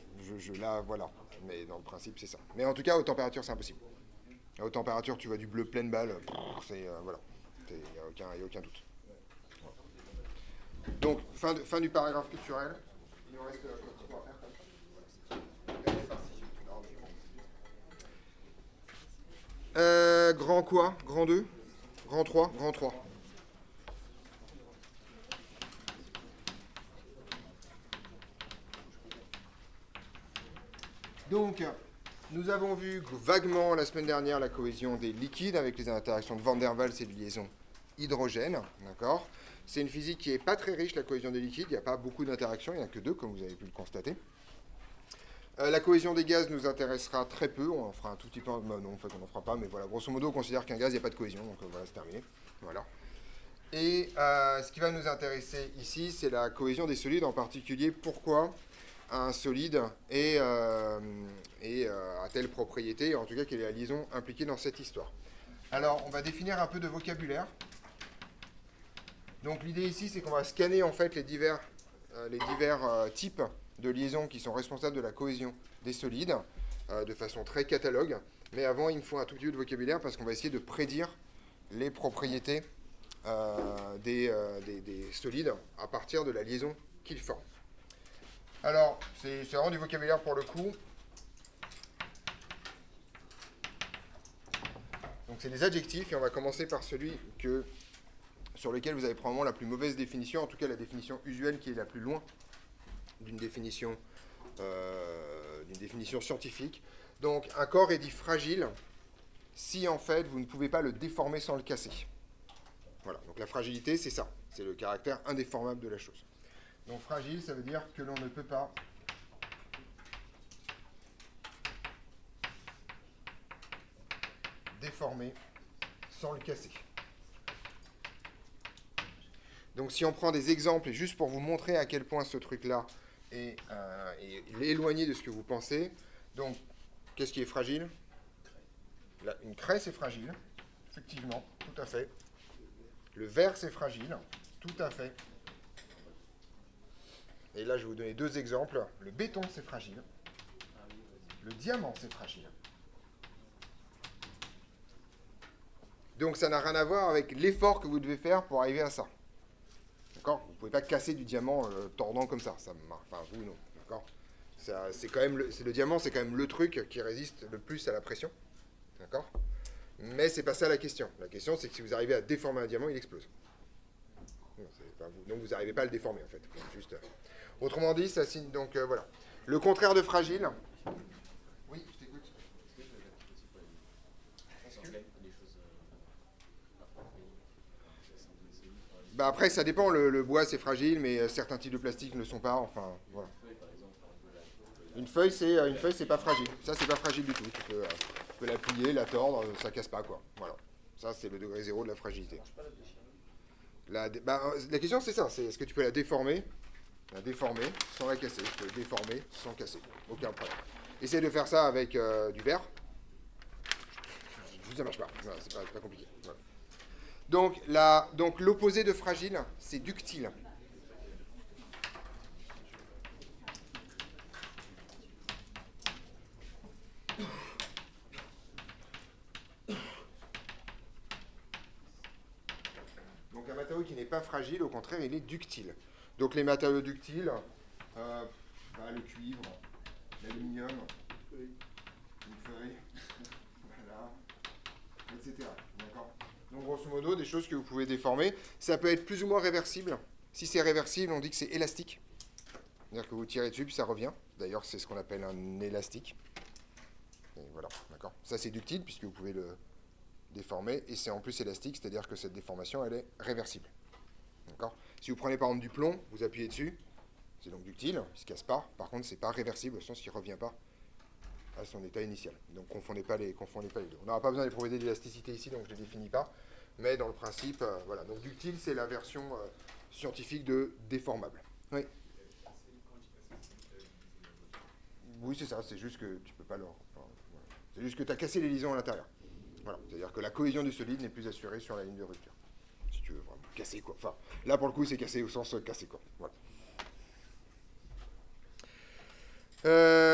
là, voilà. Mais dans le principe, c'est ça. Mais en tout cas, à haute température, c'est impossible. À haute température, tu vois du bleu pleine balle. Voilà. Il n'y a aucun doute. Donc, fin du paragraphe culturel. Il nous reste un petit peu à faire comme ça. Allez, c'est parti. Non, mais bon. Grand quoi? Grand 2? Grand 3? Grand 3. Donc, nous avons vu vaguement la semaine dernière la cohésion des liquides avec les interactions de Van der Waals et de liaison hydrogène. D'accord? C'est une physique qui n'est pas très riche, la cohésion des liquides. Il n'y a pas beaucoup d'interactions, il n'y en a que 2, comme vous avez pu le constater. La cohésion des gaz nous intéressera très peu. On en fera un tout petit peu. Non, en fait, on n'en fera pas, mais voilà. Grosso modo, on considère qu'un gaz, il n'y a pas de cohésion. Donc voilà, c'est terminé. Voilà. Et ce qui va nous intéresser ici, c'est la cohésion des solides, en particulier pourquoi un solide a telle propriété, en tout cas quelle est la liaison impliquée dans cette histoire. Alors, on va définir un peu de vocabulaire. Donc l'idée ici, c'est qu'on va scanner en fait les divers types de liaisons qui sont responsables de la cohésion des solides de façon très catalogue. Mais avant, il me faut un tout petit peu de vocabulaire parce qu'on va essayer de prédire les propriétés des solides à partir de la liaison qu'ils forment. Alors, c'est vraiment du vocabulaire pour le coup. Donc c'est des adjectifs et on va commencer par celui sur lequel vous avez probablement la plus mauvaise définition, en tout cas la définition usuelle qui est la plus loin d'une définition scientifique. Donc un corps est dit fragile si en fait vous ne pouvez pas le déformer sans le casser. Voilà, donc la fragilité c'est ça, c'est le caractère indéformable de la chose. Donc fragile, ça veut dire que l'on ne peut pas déformer sans le casser. Donc si on prend des exemples, et juste pour vous montrer à quel point ce truc-là est éloigné de ce que vous pensez, donc qu'est-ce qui est fragile? Une craie, c'est fragile, effectivement, tout à fait. Le verre, c'est fragile, tout à fait. Et là, je vais vous donner 2 exemples. Le béton, c'est fragile. Le diamant, c'est fragile. Donc, ça n'a rien à voir avec l'effort que vous devez faire pour arriver à ça. D'accord? Vous ne pouvez pas casser du diamant tordant comme ça. Enfin, vous, non. D'accord? Le diamant, c'est quand même le truc qui résiste le plus à la pression. D'accord? Mais c'est pas ça la question. La question, c'est que si vous arrivez à déformer un diamant, il explose. Donc, vous n'arrivez pas à le déformer, en fait. Juste... Autrement dit, ça signe donc voilà. Le contraire de fragile. Oui, je t'écoute. Bah après, ça dépend. Le bois, c'est fragile, mais certains types de plastique ne le sont pas. Enfin, voilà. Une feuille, c'est pas fragile. Ça, c'est pas fragile du tout. Tu peux la plier, la tordre, ça casse pas, quoi. Voilà. Ça, c'est le degré 0 de la fragilité. La question, c'est ça. C'est est-ce que tu peux la déformer sans la casser. Tu peux la déformer sans casser. Aucun problème. Essayez de faire ça avec du verre. Ça marche pas. Voilà, c'est pas compliqué. Voilà. Donc l'opposé de fragile, c'est ductile. Donc un matériau qui n'est pas fragile, au contraire, il est ductile. Donc les matériaux ductiles, le cuivre, l'aluminium, une feuille, voilà, etc. D'accord? Donc grosso modo, des choses que vous pouvez déformer. Ça peut être plus ou moins réversible. Si c'est réversible, on dit que c'est élastique. C'est-à-dire que vous tirez dessus, puis ça revient. D'ailleurs, c'est ce qu'on appelle un élastique. Et voilà, d'accord? Ça, c'est ductile, puisque vous pouvez le déformer. Et c'est en plus élastique, c'est-à-dire que cette déformation, elle est réversible. D'accord? Si vous prenez par exemple du plomb, vous appuyez dessus, c'est donc ductile, il ne se casse pas. Par contre, ce n'est pas réversible, au sens qu'il ne revient pas à son état initial. Donc, confondez pas les deux. On n'aura pas besoin des propriétés d'élasticité ici, donc je ne les définis pas. Mais dans le principe, voilà. Donc, ductile, c'est la version scientifique de déformable. Oui. Oui, c'est ça. C'est juste que tu peux pas leur... Voilà. C'est juste que tu as cassé les liaisons à l'intérieur. Voilà. C'est-à-dire que la cohésion du solide n'est plus assurée sur la ligne de rupture. Si tu veux vraiment casser, quoi. Enfin, là, pour le coup, c'est cassé au sens cassé, quoi. Voilà.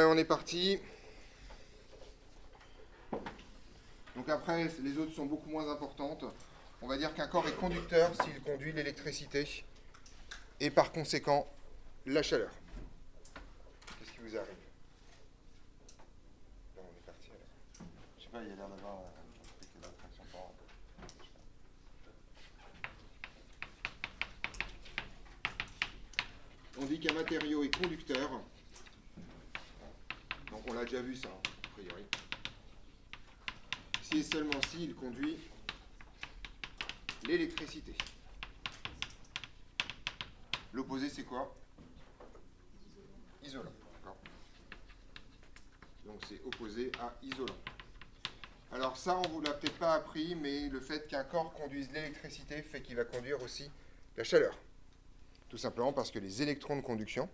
On est parti. Donc après, les autres sont beaucoup moins importantes. On va dire qu'un corps est conducteur s'il conduit l'électricité et par conséquent la chaleur. Qu'est-ce qui vous arrive? Bon, on est parti alors. Je sais pas, il y a l'air d'avoir un truc d'attraction par On dit qu'un matériau est conducteur. Donc on l'a déjà vu ça, a priori. Si et seulement si il conduit l'électricité. L'opposé c'est quoi? Isolant. Donc c'est opposé à isolant. Alors ça, on ne vous l'a peut-être pas appris, mais le fait qu'un corps conduise l'électricité fait qu'il va conduire aussi la chaleur. Tout simplement parce que les électrons de conduction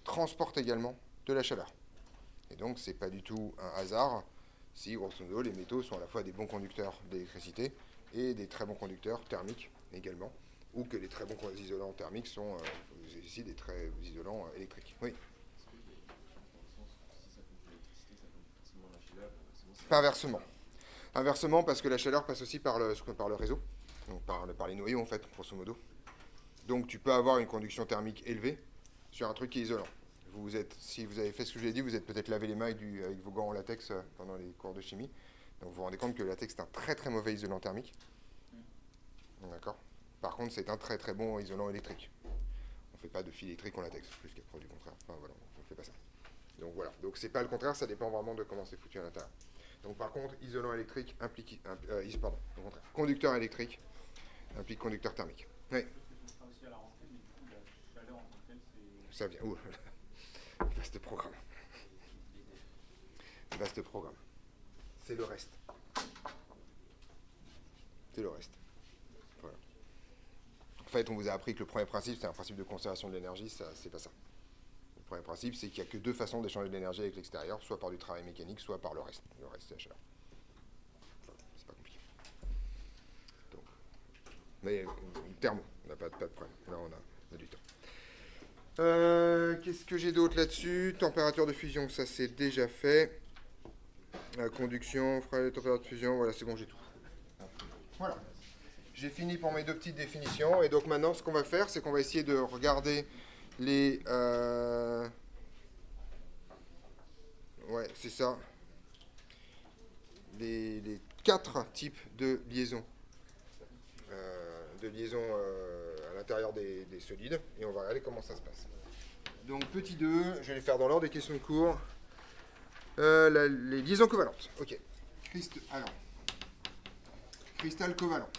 transportent également de la chaleur. Et donc c'est pas du tout un hasard si, grosso modo, les métaux sont à la fois des bons conducteurs d'électricité et des très bons conducteurs thermiques également, ou que les très bons isolants thermiques sont ici des très isolants électriques. Oui. Pas inversement. Inversement, parce que la chaleur passe aussi par le réseau, donc par les noyaux en fait, grosso modo. Donc tu peux avoir une conduction thermique élevée sur un truc qui est isolant. Si vous avez fait ce que je vous ai dit, vous êtes peut-être lavé les mains avec vos gants en latex pendant les cours de chimie. Donc vous vous rendez compte que le latex est un très très mauvais isolant thermique. D'accord. Par contre, c'est un très très bon isolant électrique. On ne fait pas de fil électrique en latex, plus qu'à preuve du contraire. Enfin voilà, on ne fait pas ça. Donc voilà. Donc c'est pas le contraire, ça dépend vraiment de comment c'est foutu à l'intérieur. Donc par contre, isolant électrique implique, au contraire, conducteur électrique implique conducteur thermique. Oui. Ça vient. Ouh, vaste programme. Vaste programme. C'est le reste. C'est le reste. Voilà. En fait, on vous a appris que le premier principe, c'est un principe de conservation de l'énergie, ça, c'est pas ça. Le premier principe, c'est qu'il n'y a que deux façons d'échanger de l'énergie avec l'extérieur, soit par du travail mécanique, soit par le reste. Le reste, c'est la chaleur. Enfin, c'est pas compliqué. Donc. Mais thermo, on n'a pas de problème. Là, on a du temps. Qu'est-ce que j'ai d'autre là-dessus? Température de fusion, ça c'est déjà fait. Conduction, température de fusion, voilà, c'est bon, j'ai tout. Voilà. J'ai fini pour mes deux petites définitions. Et donc maintenant, ce qu'on va faire, c'est qu'on va essayer de regarder les... Ouais, c'est ça. Les 4 types de liaisons. À l'intérieur des solides. Et on va regarder comment ça se passe. Donc, petit 2, je vais les faire dans l'ordre des questions de cours. Les liaisons covalentes. Ok. Cristal covalent.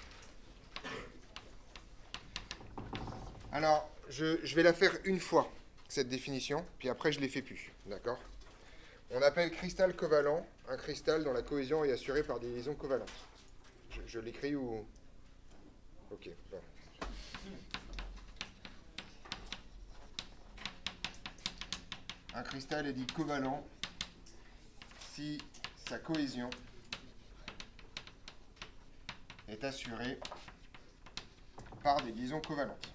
Alors, je vais la faire une fois, cette définition, puis après je ne les fais plus. D'accord? On appelle cristal covalent un cristal dont la cohésion est assurée par des liaisons covalentes. Je l'écris ou... Ok, bon. Un cristal est dit covalent si sa cohésion est assurée par des liaisons covalentes.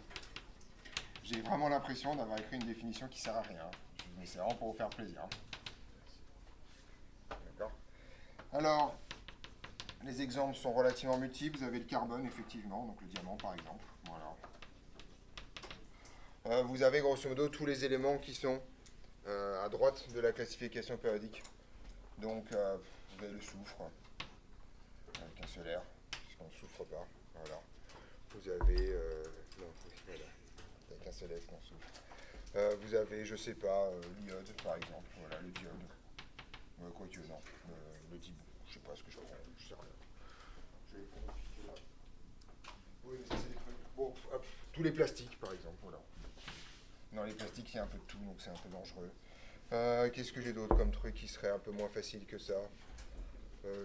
J'ai vraiment l'impression d'avoir écrit une définition qui ne sert à rien, mais c'est vraiment pour vous faire plaisir. D'accord. Alors, les exemples sont relativement multiples. Vous avez le carbone, effectivement, donc le diamant, par exemple. Voilà. Vous avez grosso modo tous les éléments qui sont à droite de la classification périodique. Donc, vous avez le soufre, avec un solaire, puisqu'on ne souffre pas. Voilà. Vous avez... non, voilà. Avec un solaire qu'on souffre. Vous avez, je sais pas, l'iode, par exemple. Voilà, le diode. Quoique, non. Le dibou. Je sais pas ce que je prends. Je sais rien. Je vais compliquer là. Oui, mais ça, c'est des trucs. Bon, hop, tous les plastiques, par exemple. Voilà. Dans les plastiques, il y a un peu de tout, donc c'est un peu dangereux. Qu'est-ce que j'ai d'autre comme truc qui serait un peu moins facile que ça?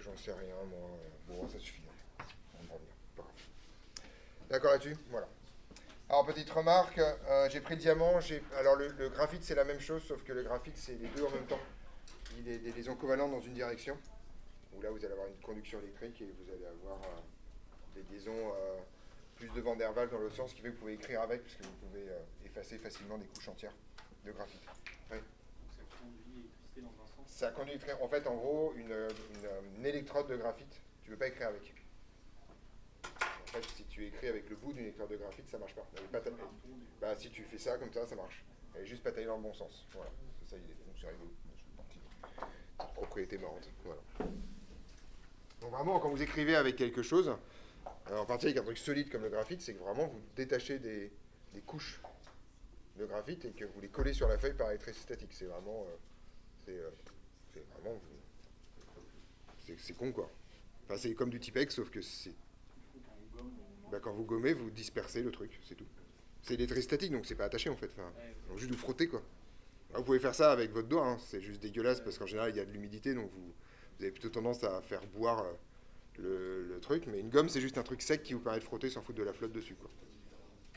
J'en sais rien, moi. Bon, ça suffit. On va revenir. Pas grave. D'accord là-dessus? Voilà. Alors, petite remarque, j'ai pris le diamant. Alors, le graphite, c'est la même chose, sauf que le graphite, c'est les deux en même temps. Il est des liaisons covalentes dans une direction, où là, vous allez avoir une conduction électrique et vous allez avoir des liaisons plus de Van der Waals dans l'autre sens, ce qui fait que vous pouvez écrire avec, puisque vous pouvez effacer facilement des couches entières de graphite. Oui. Donc ça conduit l'électricité dans un sens. Ça conduit, en fait, en gros, une électrode de graphite, tu ne peux pas écrire avec. fait, si tu écris avec le bout d'une lecteur de graphite, ça marche pas. Elle est pas taillée. Bah, si tu fais ça comme ça marche. Elle est juste pas taillée dans le bon sens. Voilà, c'est ça l'idée. Donc c'est rigolo. Petite propriété marrante. Voilà. Donc vraiment, quand vous écrivez avec quelque chose, en particulier avec un truc solide comme le graphite, c'est que vraiment vous détachez des couches de graphite et que vous les collez sur la feuille par électricité-statique. C'est vraiment, c'est con quoi. Enfin, c'est comme du Tipex, sauf que c'est, bah, quand vous gommez, vous dispersez le truc, c'est tout. C'est électrostatique, donc c'est pas attaché en fait. Enfin, donc juste vous frottez quoi. Alors, vous pouvez faire ça avec votre doigt, hein. C'est juste dégueulasse parce qu'en général il y a de l'humidité, donc vous avez plutôt tendance à faire boire le truc. Mais une gomme, c'est juste un truc sec qui vous permet de frotter sans foutre de la flotte dessus quoi.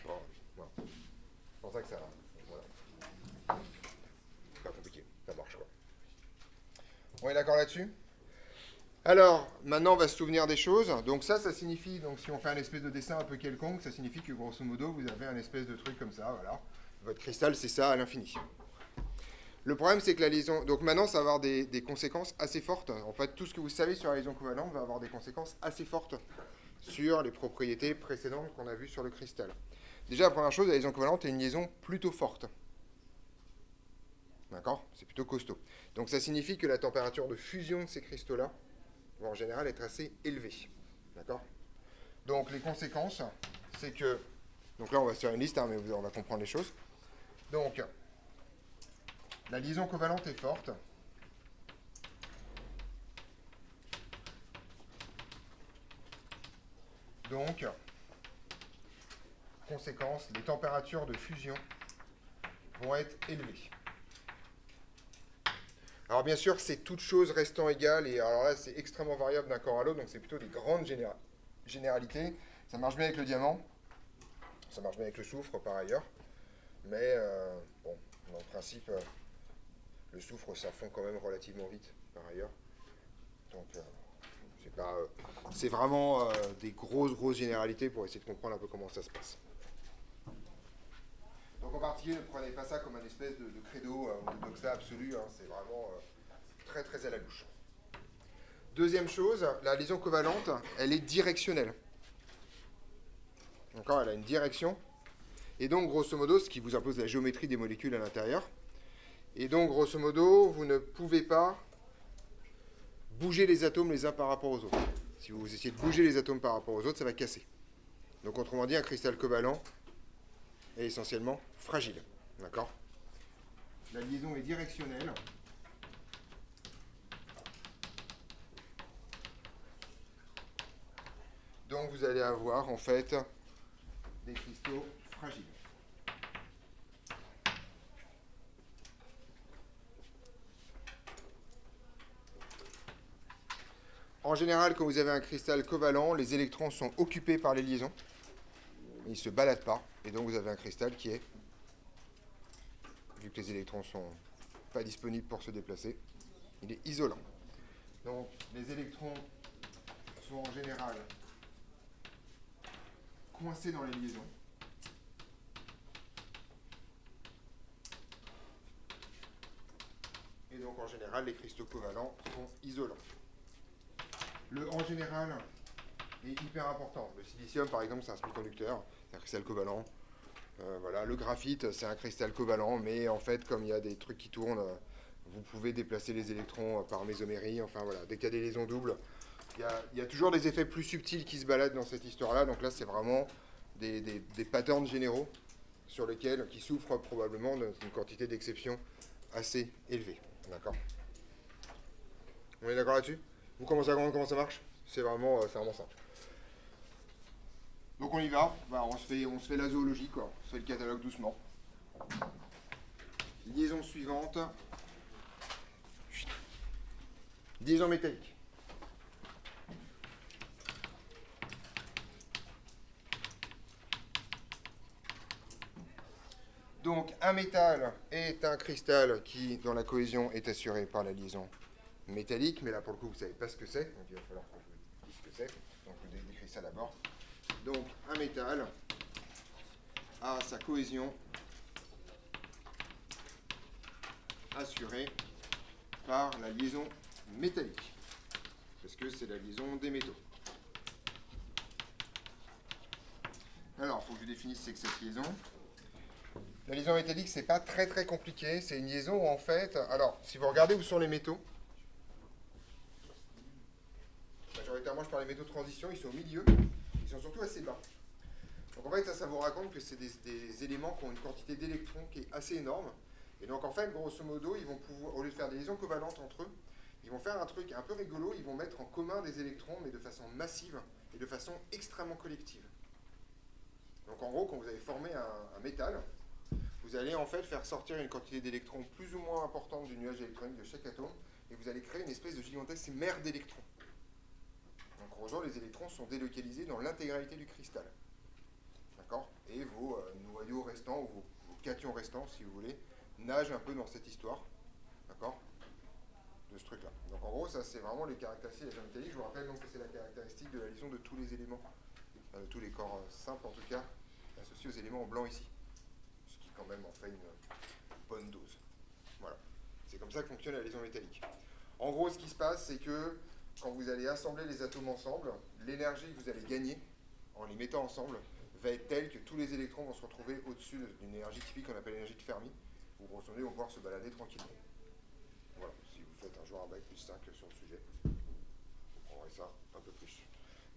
Bon, voilà. C'est pour ça que ça, voilà. C'est pas compliqué, ça marche quoi. On est d'accord là-dessus ? Alors, maintenant, on va se souvenir des choses. Donc ça signifie, donc si on fait un espèce de dessin un peu quelconque, ça signifie que grosso modo, vous avez un espèce de truc comme ça, voilà. Votre cristal, c'est ça à l'infini. Le problème, c'est que la liaison... Donc maintenant, ça va avoir des conséquences assez fortes. En fait, tout ce que vous savez sur la liaison covalente va avoir des conséquences assez fortes sur les propriétés précédentes qu'on a vues sur le cristal. Déjà, la première chose, la liaison covalente est une liaison plutôt forte. D'accord ? C'est plutôt costaud. Donc ça signifie que la température de fusion de ces cristaux-là va en général être assez élevée. D'accord ? Donc les conséquences, c'est que... Donc là, on va se faire une liste, hein, mais on va comprendre les choses. Donc, la liaison covalente est forte. Donc, conséquence, les températures de fusion vont être élevées. Alors bien sûr, c'est toutes choses restant égales, et alors là, c'est extrêmement variable d'un corps à l'autre, donc c'est plutôt des grandes généralités. Ça marche bien avec le diamant, ça marche bien avec le soufre par ailleurs, mais bon, dans le principe, le soufre, ça fond quand même relativement vite par ailleurs. Donc, c'est vraiment des grosses généralités pour essayer de comprendre un peu comment ça se passe. Donc en particulier, ne prenez pas ça comme un espèce de credo ou de doxa absolu, hein, c'est vraiment très à la louche. Deuxième chose, la liaison covalente, elle est directionnelle. D'accord, elle a une direction. Et donc, grosso modo, ce qui vous impose la géométrie des molécules à l'intérieur. Et donc, grosso modo, vous ne pouvez pas bouger les atomes les uns par rapport aux autres. Si vous essayez de bouger les atomes par rapport aux autres, ça va casser. Donc, autrement dit, un cristal covalent est essentiellement fragile. D'accord ? La liaison est directionnelle. Donc, vous allez avoir, en fait, des cristaux fragiles. En général, quand vous avez un cristal covalent, les électrons sont occupés par les liaisons. Ils ne se baladent pas. Et donc, vous avez un cristal qui est, vu que les électrons ne sont pas disponibles pour se déplacer, il est isolant. Donc, les électrons sont en général coincés dans les liaisons. Et donc, en général, les cristaux covalents sont isolants. Le en général est hyper important. Le silicium, par exemple, c'est un semi-conducteur, c'est un cristal covalent. Voilà. Le graphite, c'est un cristal covalent, mais en fait, comme il y a des trucs qui tournent, vous pouvez déplacer les électrons par mésomérie. Enfin voilà, dès qu'il y a des liaisons doubles, il y a toujours des effets plus subtils qui se baladent dans cette histoire-là. Donc là, c'est vraiment des patterns généraux sur lesquels, qui souffrent probablement d'une quantité d'exceptions assez élevée. D'accord ? On est d'accord là-dessus ? Vous commencez à comprendre comment ça marche ? C'est vraiment simple. Donc on y va. Bah, on se fait la zoologie, quoi. On se fait le catalogue doucement. Liaison suivante. Liaison métallique. Donc un métal est un cristal qui, dans la cohésion, est assuré par la liaison métallique, mais là pour le coup vous ne savez pas ce que c'est, donc il va falloir que je vous dise ce que c'est. Donc je vous décris ça d'abord. Donc un métal a sa cohésion assurée par la liaison métallique, parce que c'est la liaison des métaux. Alors, il faut que je définisse c'est que cette liaison. La liaison métallique, c'est pas très très compliqué. C'est une liaison où en fait... Alors, si vous regardez où sont les métaux, majoritairement je parle des métaux de transition, ils sont au milieu, ils sont surtout assez bas. Donc en fait, ça vous raconte que c'est des éléments qui ont une quantité d'électrons qui est assez énorme. Et donc en fait, grosso modo, ils vont pouvoir, au lieu de faire des liaisons covalentes entre eux, ils vont faire un truc un peu rigolo, ils vont mettre en commun des électrons, mais de façon massive et de façon extrêmement collective. Donc en gros, quand vous avez formé un métal, vous allez en fait faire sortir une quantité d'électrons plus ou moins importante du nuage électronique de chaque atome, et vous allez créer une espèce de gigantesque mer d'électrons. Donc en gros, les électrons sont délocalisés dans l'intégralité du cristal. D'accord ? Et vos noyaux restants, ou vos cations restants, si vous voulez, nagent un peu dans cette histoire. D'accord ? De ce truc-là. Donc en gros, ça c'est vraiment les caractéristiques de la liaison métallique. Je vous rappelle donc que c'est la caractéristique de la liaison de tous les éléments, de tous les corps simples en tout cas, associés aux éléments en blanc ici. Ce qui quand même en fait une bonne dose. Voilà. C'est comme ça que fonctionne la liaison métallique. En gros, ce qui se passe, c'est que quand vous allez assembler les atomes ensemble, l'énergie que vous allez gagner en les mettant ensemble va être telle que tous les électrons vont se retrouver au-dessus d'une énergie typique qu'on appelle l'énergie de Fermi, où grosso modo, ils vont pouvoir se balader tranquillement. Voilà, si vous faites un jour un bac plus 5 sur le sujet, vous prendrez ça un peu plus.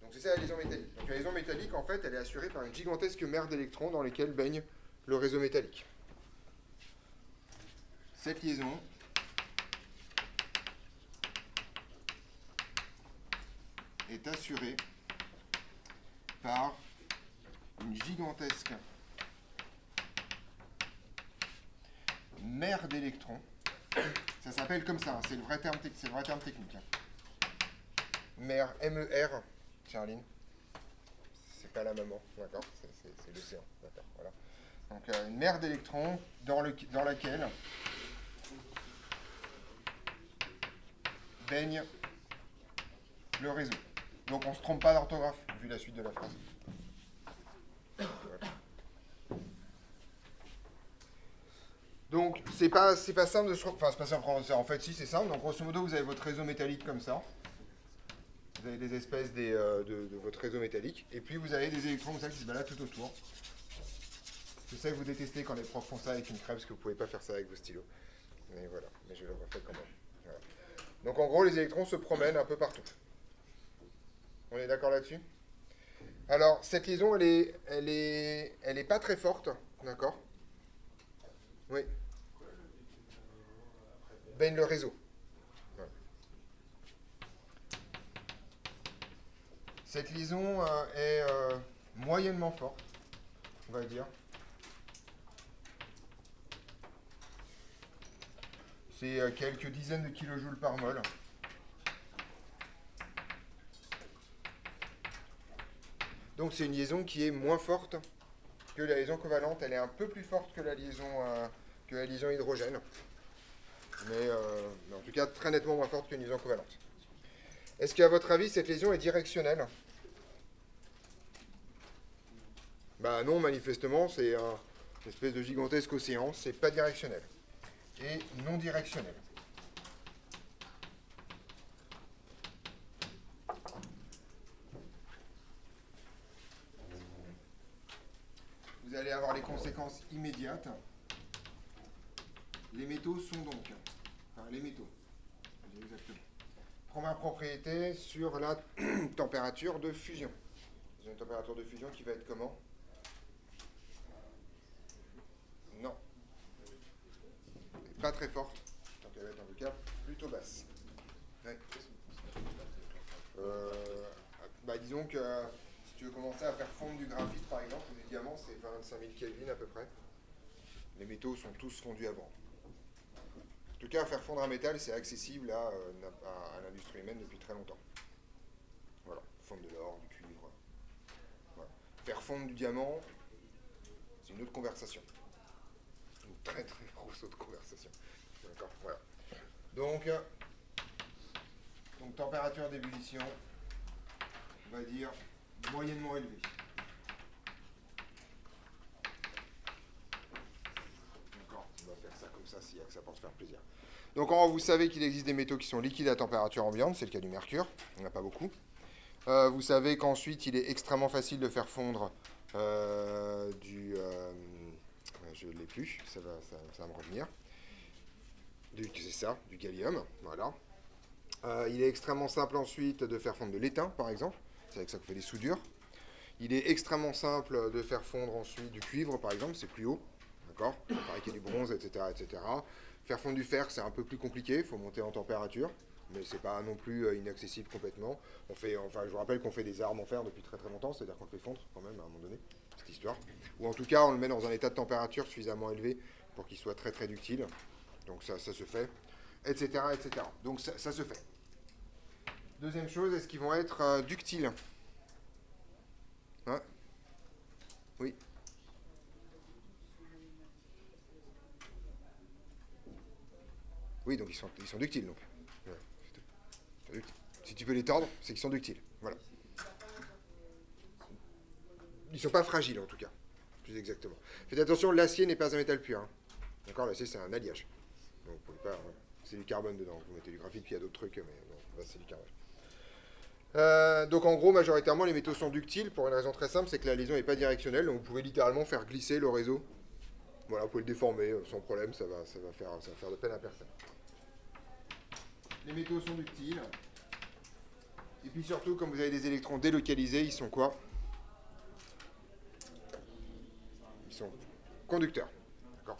Donc c'est ça la liaison métallique. Donc la liaison métallique, en fait, elle est assurée par une gigantesque mer d'électrons dans lesquels baigne le réseau métallique. Cette liaison est assurée par une gigantesque mer d'électrons. Ça s'appelle comme ça, hein, c'est le vrai terme technique. Hein. Mer, M-E-R, Charline. C'est pas la maman, d'accord, c'est l'océan, d'accord, voilà. Donc une mer d'électrons dans laquelle baigne le réseau. Donc on ne se trompe pas d'orthographe, vu la suite de la phrase. Voilà. Donc c'est pas simple de se... Enfin, c'est pas simple, en fait si, c'est simple. Donc grosso modo, vous avez votre réseau métallique comme ça. Vous avez des espèces de votre réseau métallique. Et puis vous avez des électrons comme ça qui se baladent tout autour. Je sais que vous détestez quand les profs font ça avec une crêpe, parce que vous ne pouvez pas faire ça avec vos stylos. Mais voilà, mais je le refais quand même. Voilà. Donc en gros, les électrons se promènent un peu partout. On est d'accord là-dessus ? Alors, cette liaison, elle est pas très forte, d'accord ? Oui. Baigne le réseau. Voilà. Cette liaison est moyennement forte, on va dire. C'est quelques dizaines de kilojoules par mol. Donc c'est une liaison qui est moins forte que la liaison covalente. Elle est un peu plus forte que la liaison hydrogène. Mais en tout cas très nettement moins forte qu'une liaison covalente. Est-ce qu'à votre avis, cette liaison est directionnelle ? Bah non, manifestement, c'est une espèce de gigantesque océan. C'est pas directionnel. Et non directionnel. Vous allez avoir les conséquences immédiates. Les métaux sont donc... Enfin, les métaux. Exactement. Première propriété sur la température de fusion. Une température de fusion qui va être comment ? Non. Pas très forte. Donc elle va être en tout cas plutôt basse. Ouais. Disons que si tu veux commencer à faire fondre du graphite par exemple, ou du diamant, c'est 25 000 Kelvin à peu près. Les métaux sont tous fondus avant. En tout cas, faire fondre un métal, c'est accessible à l'industrie humaine depuis très longtemps. Voilà, fondre de l'or, du cuivre. Voilà. Faire fondre du diamant, c'est une autre conversation. Une très très grosse autre conversation. D'accord, voilà. Donc température d'ébullition, on va dire moyennement élevée. D'accord, on va faire ça comme ça, s'il y a que ça pour se faire plaisir. Donc en gros, vous savez qu'il existe des métaux qui sont liquides à température ambiante, c'est le cas du mercure, il n'y en a pas beaucoup. Vous savez qu'ensuite, il est extrêmement facile de faire fondre Je ne l'ai plus, ça va me revenir. C'est ça, du gallium, voilà. Il est extrêmement simple ensuite de faire fondre de l'étain, par exemple. C'est avec ça qu'on fait des soudures. Il est extrêmement simple de faire fondre ensuite du cuivre, par exemple, c'est plus haut. D'accord. Pareil qu'il y a du bronze, etc., etc. Faire fondre du fer, c'est un peu plus compliqué, il faut monter en température, mais c'est pas non plus inaccessible complètement. Je vous rappelle qu'on fait des armes en fer depuis très très longtemps, c'est-à-dire qu'on le fait fondre quand même à un moment donné, cette histoire. Ou en tout cas, on le met dans un état de température suffisamment élevé pour qu'il soit très très ductile. Donc ça se fait, etc., etc. Donc ça se fait. Deuxième chose, est-ce qu'ils vont être ductiles? Hein? Oui. Oui, donc ils sont ductiles. Donc. Ouais. Si tu peux les tordre, c'est qu'ils sont ductiles. Voilà. Ils ne sont pas fragiles en tout cas, plus exactement. Faites attention, l'acier n'est pas un métal pur. Hein. D'accord, l'acier c'est un alliage. Donc vous pouvez pas. C'est du carbone dedans. Vous mettez du graphite, puis il y a d'autres trucs, mais bon, là c'est du carbone. Donc en gros, majoritairement, les métaux sont ductiles pour une raison très simple, c'est que la liaison n'est pas directionnelle, donc vous pouvez littéralement faire glisser le réseau. Voilà, vous pouvez le déformer sans problème, ça va faire de peine à personne. Les métaux sont ductiles. Et puis surtout, comme vous avez des électrons délocalisés, ils sont quoi? Ils sont conducteurs. D'accord.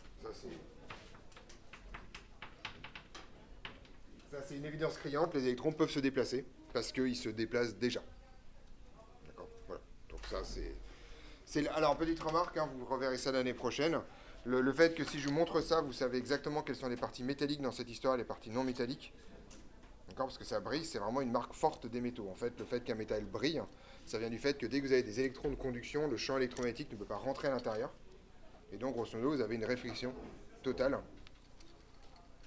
Ça, c'est une évidence criante, les électrons peuvent se déplacer, parce qu'ils se déplacent déjà. D'accord. Voilà. Donc ça, alors, petite remarque, hein, vous reverrez ça l'année prochaine. Le fait que si je vous montre ça, vous savez exactement quelles sont les parties métalliques dans cette histoire et les parties non métalliques. D'accord, parce que ça brille, c'est vraiment une marque forte des métaux. En fait, le fait qu'un métal brille, ça vient du fait que dès que vous avez des électrons de conduction, le champ électromagnétique ne peut pas rentrer à l'intérieur. Et donc, grosso modo, vous avez une réflexion totale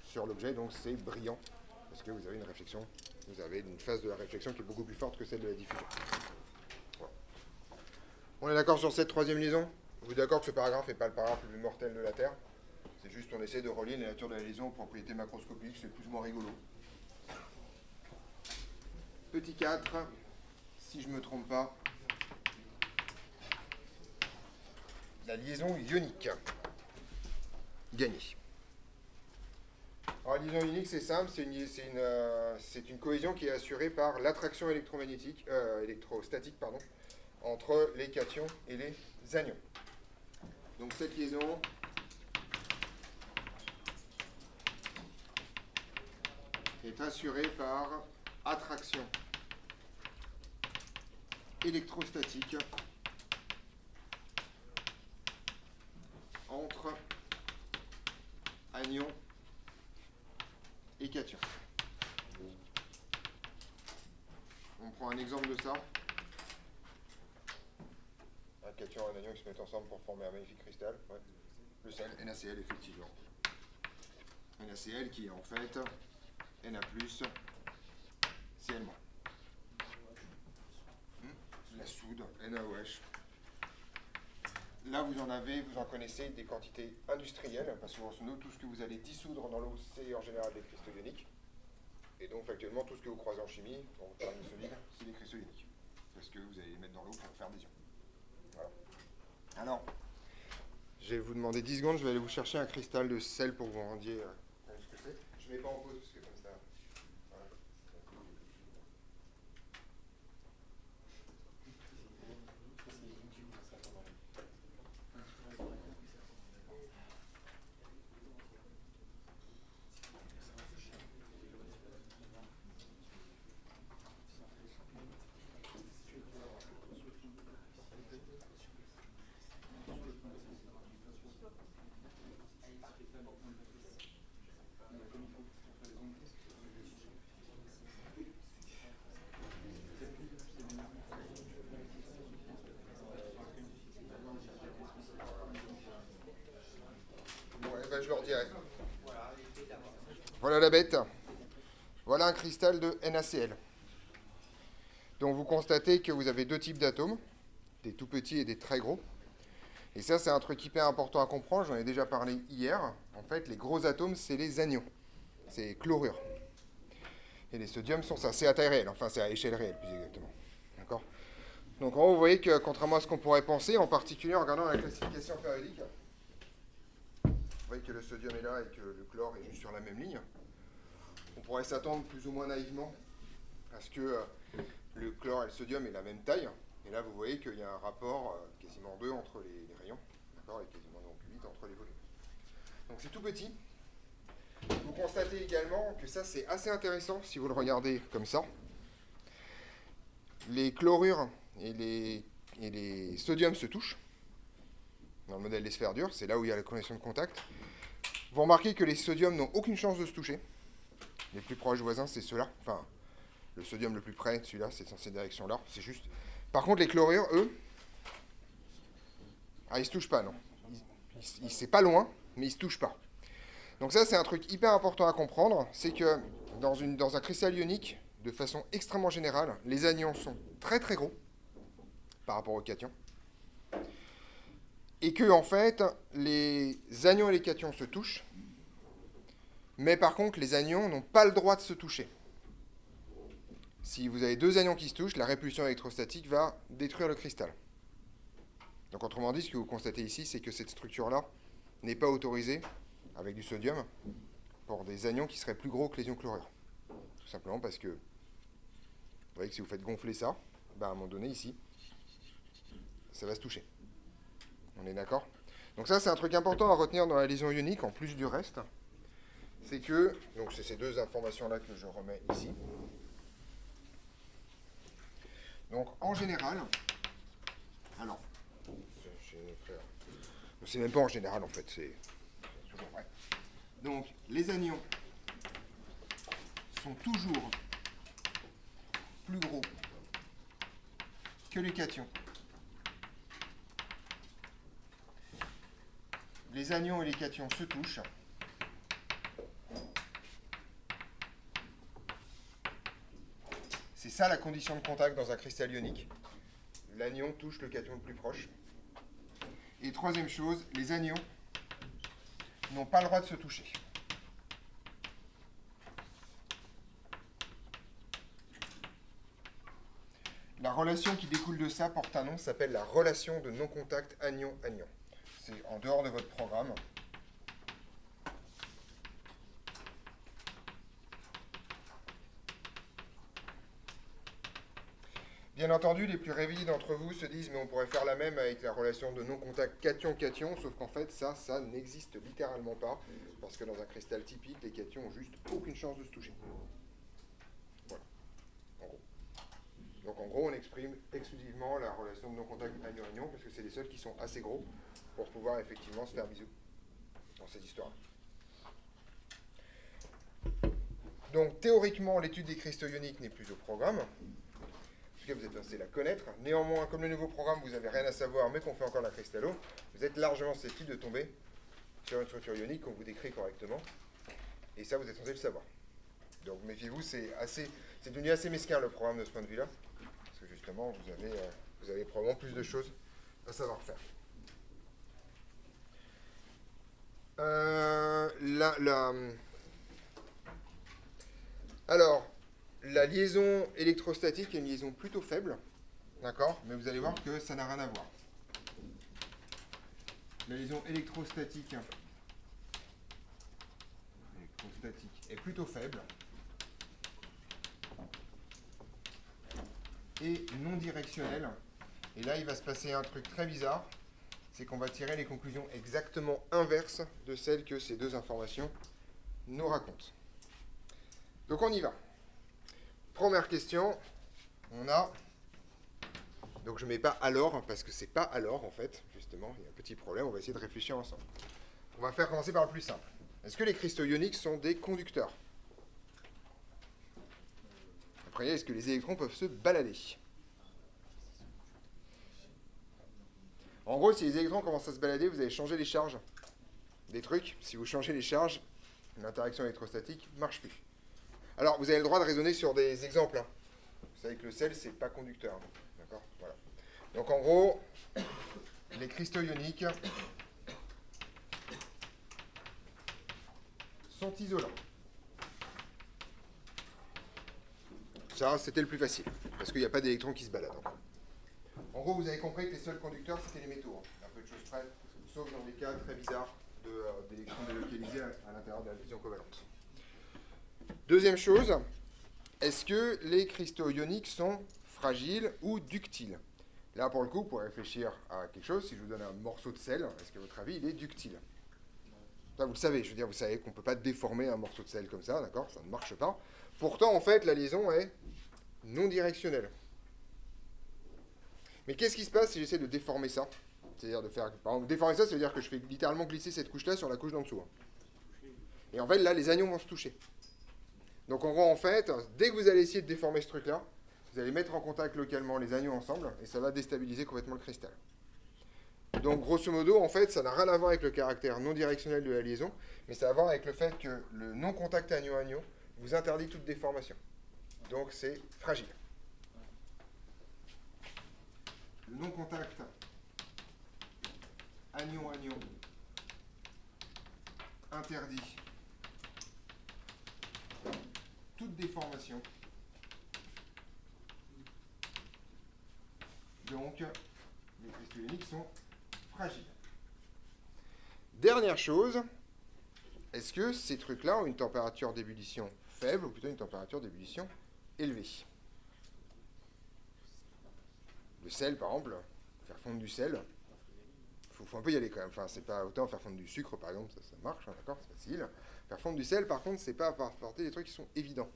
sur l'objet, donc c'est brillant. Parce que vous avez une phase de la réflexion qui est beaucoup plus forte que celle de la diffusion. Voilà. On est d'accord sur cette troisième liaison? Vous êtes d'accord que ce paragraphe n'est pas le paragraphe le plus mortel de la Terre? C'est juste qu'on essaie de relier la nature de la liaison aux propriétés macroscopiques, c'est plus ou moins rigolo. Petit 4, si je ne me trompe pas, la liaison ionique. Gagné. Alors, la liaison ionique, c'est simple, c'est une cohésion qui est assurée par l'attraction électrostatique entre les cations et les anions. Donc cette liaison est assurée par attraction électrostatique entre anions et cations. On prend un exemple de ça. Un cation et un anion qui se mettent ensemble pour former un magnifique cristal. Ouais. Le sel, NaCl, effectivement. NaCl qui est en fait Na+, Cl-. La soude, NaOH. Là, vous en connaissez des quantités industrielles, parce que grosso modo, tout ce que vous allez dissoudre dans l'eau, c'est en général des cristaux ioniques. Et donc, factuellement, tout ce que vous croisez en chimie, en termes solides, c'est des cristaux ioniques. Parce que vous allez les mettre dans l'eau pour faire des ions. Voilà. Alors, je vais vous demander 10 secondes, je vais aller vous chercher un cristal de sel pour que vous rendiez compte ce que c'est. Je ne mets pas en pause, parce que comme ça... Voilà. Je leur dirai. Voilà la bête. Voilà un cristal de NaCl. Donc vous constatez que vous avez deux types d'atomes, des tout petits et des très gros. Et ça, c'est un truc hyper important à comprendre, j'en ai déjà parlé hier. En fait, les gros atomes, c'est les anions. C'est les chlorures. Et les sodiums sont ça, c'est à taille réelle, enfin c'est à échelle réelle plus exactement. D'accord ? Donc en haut, vous voyez que contrairement à ce qu'on pourrait penser, en particulier en regardant la classification périodique, vous voyez que le sodium est là et que le chlore est juste sur la même ligne. On pourrait s'attendre plus ou moins naïvement à ce que le chlore et le sodium aient la même taille. Et là, vous voyez qu'il y a un rapport quasiment 2 entre les rayons, d'accord, et quasiment donc 8 entre les volumes. Donc c'est tout petit. Vous constatez également que ça, c'est assez intéressant si vous le regardez comme ça. Les chlorures et les sodiums se touchent. Dans le modèle des sphères dures, c'est là où il y a la connexion de contact. Vous remarquez que les sodiums n'ont aucune chance de se toucher. Les plus proches voisins, c'est ceux-là. Enfin, le sodium le plus près, celui-là, c'est dans cette direction-là. C'est juste. Par contre, les chlorures, eux, ils ne se touchent pas, non. C'est pas loin, mais ils ne se touchent pas. Donc ça, c'est un truc hyper important à comprendre. C'est que dans un cristal ionique, de façon extrêmement générale, les anions sont très très gros par rapport aux cations. Et que, en fait, les anions et les cations se touchent, mais par contre, les anions n'ont pas le droit de se toucher. Si vous avez 2 anions qui se touchent, la répulsion électrostatique va détruire le cristal. Donc, autrement dit, ce que vous constatez ici, c'est que cette structure-là n'est pas autorisée, avec du sodium, pour des anions qui seraient plus gros que les ions chlorures. Tout simplement parce que, vous voyez que si vous faites gonfler ça, à un moment donné, ici, ça va se toucher. On est d'accord? Donc ça, c'est un truc important à retenir dans la liaison ionique, en plus du reste. C'est que, donc c'est ces 2 informations-là que je remets ici. Donc en général, alors, c'est même pas en général en fait, c'est toujours vrai. Donc les anions sont toujours plus gros que les cations. Les anions et les cations se touchent. C'est ça la condition de contact dans un cristal ionique. L'anion touche le cation le plus proche. Et troisième chose, les anions n'ont pas le droit de se toucher. La relation qui découle de ça porte un nom, s'appelle la relation de non-contact anion-anion. C'est en dehors de votre programme. Bien entendu, les plus réveillés d'entre vous se disent mais on pourrait faire la même avec la relation de non-contact cation-cation, sauf qu'en fait ça n'existe littéralement pas, parce que dans un cristal typique, les cations ont juste aucune chance de se toucher. Voilà, en gros. Donc en gros, on exprime exclusivement la relation de non-contact anion-anion, parce que c'est les seuls qui sont assez gros pour pouvoir effectivement se faire bisous dans cette histoire. Donc théoriquement, l'étude des cristaux ioniques n'est plus au programme. En tout cas, vous êtes censé la connaître. Néanmoins, comme le nouveau programme, vous n'avez rien à savoir, mais qu'on fait encore la cristallo, vous êtes largement susceptible de tomber sur une structure ionique qu'on vous décrit correctement. Et ça, vous êtes censé le savoir. Donc méfiez-vous, c'est devenu assez mesquin le programme de ce point de vue-là. Parce que justement, vous avez probablement plus de choses à savoir faire. Alors, la liaison électrostatique est une liaison plutôt faible, d'accord? Mais vous allez voir que ça n'a rien à voir. La liaison électrostatique est plutôt faible et non directionnelle. Et là, il va se passer un truc très bizarre, c'est qu'on va tirer les conclusions exactement inverses de celles que ces 2 informations nous racontent. Donc on y va. Première question, on a... Donc je ne mets pas alors, parce que c'est pas alors en fait, justement, il y a un petit problème, on va essayer de réfléchir ensemble. On va faire commencer par le plus simple. Est-ce que les cristaux ioniques sont des conducteurs? Après, est-ce que les électrons peuvent se balader? En gros, si les électrons commencent à se balader, vous allez changer les charges des trucs. Si vous changez les charges, l'interaction électrostatique ne marche plus. Alors, vous avez le droit de raisonner sur des exemples. Hein. Vous savez que le sel, c'est pas conducteur. D'accord? Voilà. Donc, en gros, les cristaux ioniques sont isolants. Ça, c'était le plus facile, parce qu'il n'y a pas d'électrons qui se baladent. gros, vous avez compris que les seuls conducteurs, c'était les métaux, hein, un peu de choses près, sauf dans des cas très bizarres d'électrons délocalisés à l'intérieur de la liaison covalente. Deuxième chose, est-ce que les cristaux ioniques sont fragiles ou ductiles? Là, pour le coup, pour réfléchir à quelque chose, si je vous donne un morceau de sel, est-ce que, à votre avis, il est ductile? Ça, vous le savez, je veux dire, vous savez qu'on ne peut pas déformer un morceau de sel comme ça, d'accord? Ça ne marche pas. Pourtant, en fait, la liaison est non directionnelle. Mais qu'est-ce qui se passe si j'essaie de déformer ça? C'est-à-dire de faire... Par exemple, déformer ça, ça veut dire que je fais littéralement glisser cette couche-là sur la couche d'en dessous. Hein. Et en fait, là, les anions vont se toucher. Donc, en gros, en fait, dès que vous allez essayer de déformer ce truc-là, vous allez mettre en contact localement les anions ensemble, et ça va déstabiliser complètement le cristal. Donc, grosso modo, en fait, ça n'a rien à voir avec le caractère non directionnel de la liaison, mais ça a à voir avec le fait que le non-contact anion-anion vous interdit toute déformation. Donc, c'est fragile. Le non-contact anion-anion interdit toute déformation. Donc, les cristaux ioniques sont fragiles. Dernière chose, est-ce que ces trucs-là ont une température d'ébullition faible ou plutôt une température d'ébullition élevée? Le sel, par exemple, faire fondre du sel, il faut un peu y aller quand même. Enfin, c'est pas autant faire fondre du sucre, par exemple, ça marche, hein, d'accord, c'est facile. Faire fondre du sel, par contre, c'est pas apporter des trucs qui sont évidents.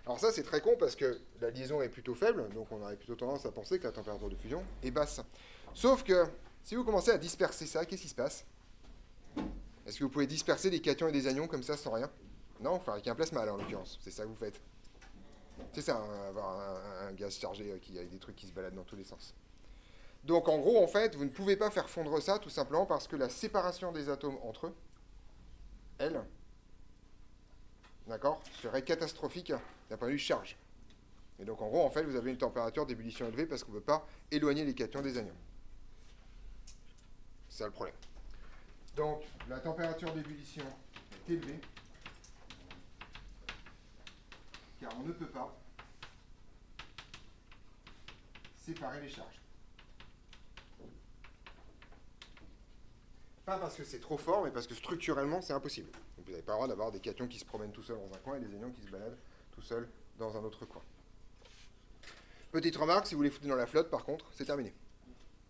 Alors ça, c'est très con parce que la liaison est plutôt faible, donc on aurait plutôt tendance à penser que la température de fusion est basse. Sauf que, si vous commencez à disperser ça, qu'est-ce qui se passe? Est-ce que vous pouvez disperser des cations et des anions comme ça sans rien? Non, enfin avec un plasma là en l'occurrence, c'est ça que vous faites. C'est ça, hein, avoir un gaz chargé qui a des trucs qui se baladent dans tous les sens. Donc en gros, en fait, vous ne pouvez pas faire fondre ça tout simplement parce que la séparation des atomes entre eux, elle, d'accord, serait catastrophique d'un point de vue charge. Et donc en gros, en fait, vous avez une température d'ébullition élevée parce qu'on ne peut pas éloigner les cations des anions. C'est ça le problème. Donc la température d'ébullition est élevée car on ne peut pas séparer les charges. Pas parce que c'est trop fort, mais parce que structurellement, c'est impossible. Donc vous n'avez pas le droit d'avoir des cations qui se promènent tout seuls dans un coin et des anions qui se baladent tout seuls dans un autre coin. Petite remarque, si vous les foutez dans la flotte, par contre, c'est terminé.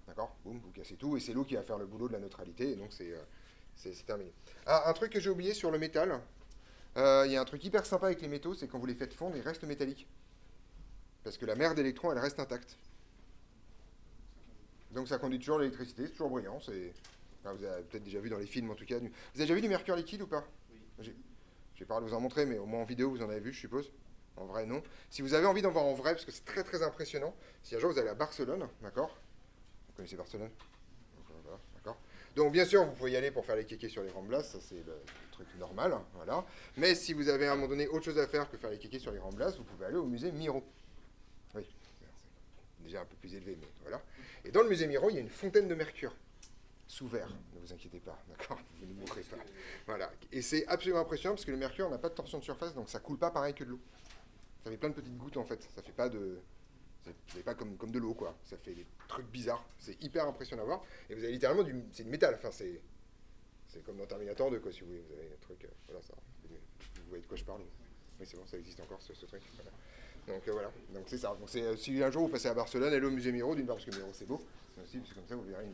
D'accord? Boum, vous cassez tout, et c'est l'eau qui va faire le boulot de la neutralité, et donc c'est terminé. Ah, un truc que j'ai oublié sur le métal, il y a un truc hyper sympa avec les métaux, c'est quand vous les faites fondre, ils restent métalliques. Parce que la mer d'électrons, elle reste intacte. Donc ça conduit toujours l'électricité, c'est toujours brillant, c'est... Enfin, vous avez peut-être déjà vu dans les films en tout cas. Vous avez déjà vu du mercure liquide ou pas? Oui. Je vais pas vous en montrer, mais au moins en vidéo vous en avez vu, je suppose. En vrai, non. Si vous avez envie d'en voir en vrai, parce que c'est très très impressionnant, si un jour vous allez à Barcelone, d'accord? Vous connaissez Barcelone? Voilà, d'accord. Donc bien sûr, vous pouvez y aller pour faire les kékés sur les Ramblas, ça c'est le truc normal, voilà. Mais si vous avez à un moment donné autre chose à faire que faire les kékés sur les Ramblas, vous pouvez aller au musée Miró. Oui, c'est déjà un peu plus élevé, mais voilà. Et dans le musée Miró, il y a une fontaine de mercure. Sous verre, ne vous inquiétez pas, d'accord? Vous ne mourrez pas. Voilà. Et c'est absolument impressionnant parce que le mercure n'a pas de torsion de surface, donc ça coule pas pareil que de l'eau. Ça fait plein de petites gouttes en fait. Ça fait pas de, c'est pas comme de l'eau quoi. Ça fait des trucs bizarres. C'est hyper impressionnant à voir. Et vous avez littéralement c'est du métal. Enfin c'est comme dans Terminator 2 quoi. Si vous voulez, vous avez un truc. Voilà ça. Vous voyez de quoi je parle? Oui c'est bon, ça existe encore ce truc. Voilà. Donc voilà. Donc c'est ça. Donc si un jour vous passez à Barcelone, allez au musée Miró, d'une part parce que Miró c'est beau, mais aussi parce que comme ça vous verrez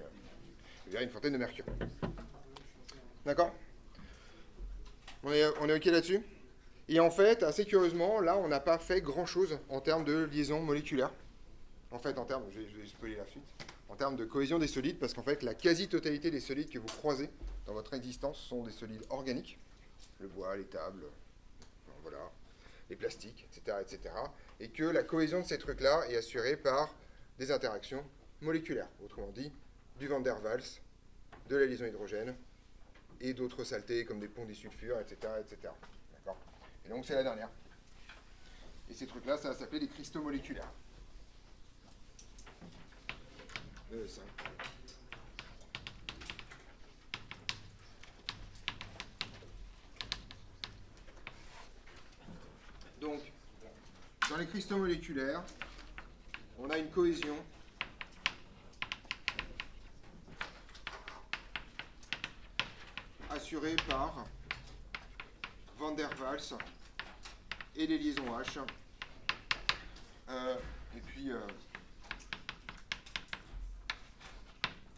une fontaine de mercure. D'accord? On est OK là-dessus? Et en fait, assez curieusement, là, on n'a pas fait grand-chose en termes de liaison moléculaire. En fait, je vais spoiler la suite, en termes de cohésion des solides, parce qu'en fait, la quasi-totalité des solides que vous croisez dans votre existence sont des solides organiques. Le bois, les tables, voilà, les plastiques, etc., etc. Et que la cohésion de ces trucs-là est assurée par des interactions moléculaires. Autrement dit, du Van der Waals, de la liaison hydrogène, et d'autres saletés comme des ponts disulfures, etc., etc. D'accord? Et donc c'est la dernière. Et ces trucs-là, ça va s'appeler des cristaux moléculaires. Ça. Donc, dans les cristaux moléculaires, on a une cohésion assurée par Van der Waals et les liaisons H. Et puis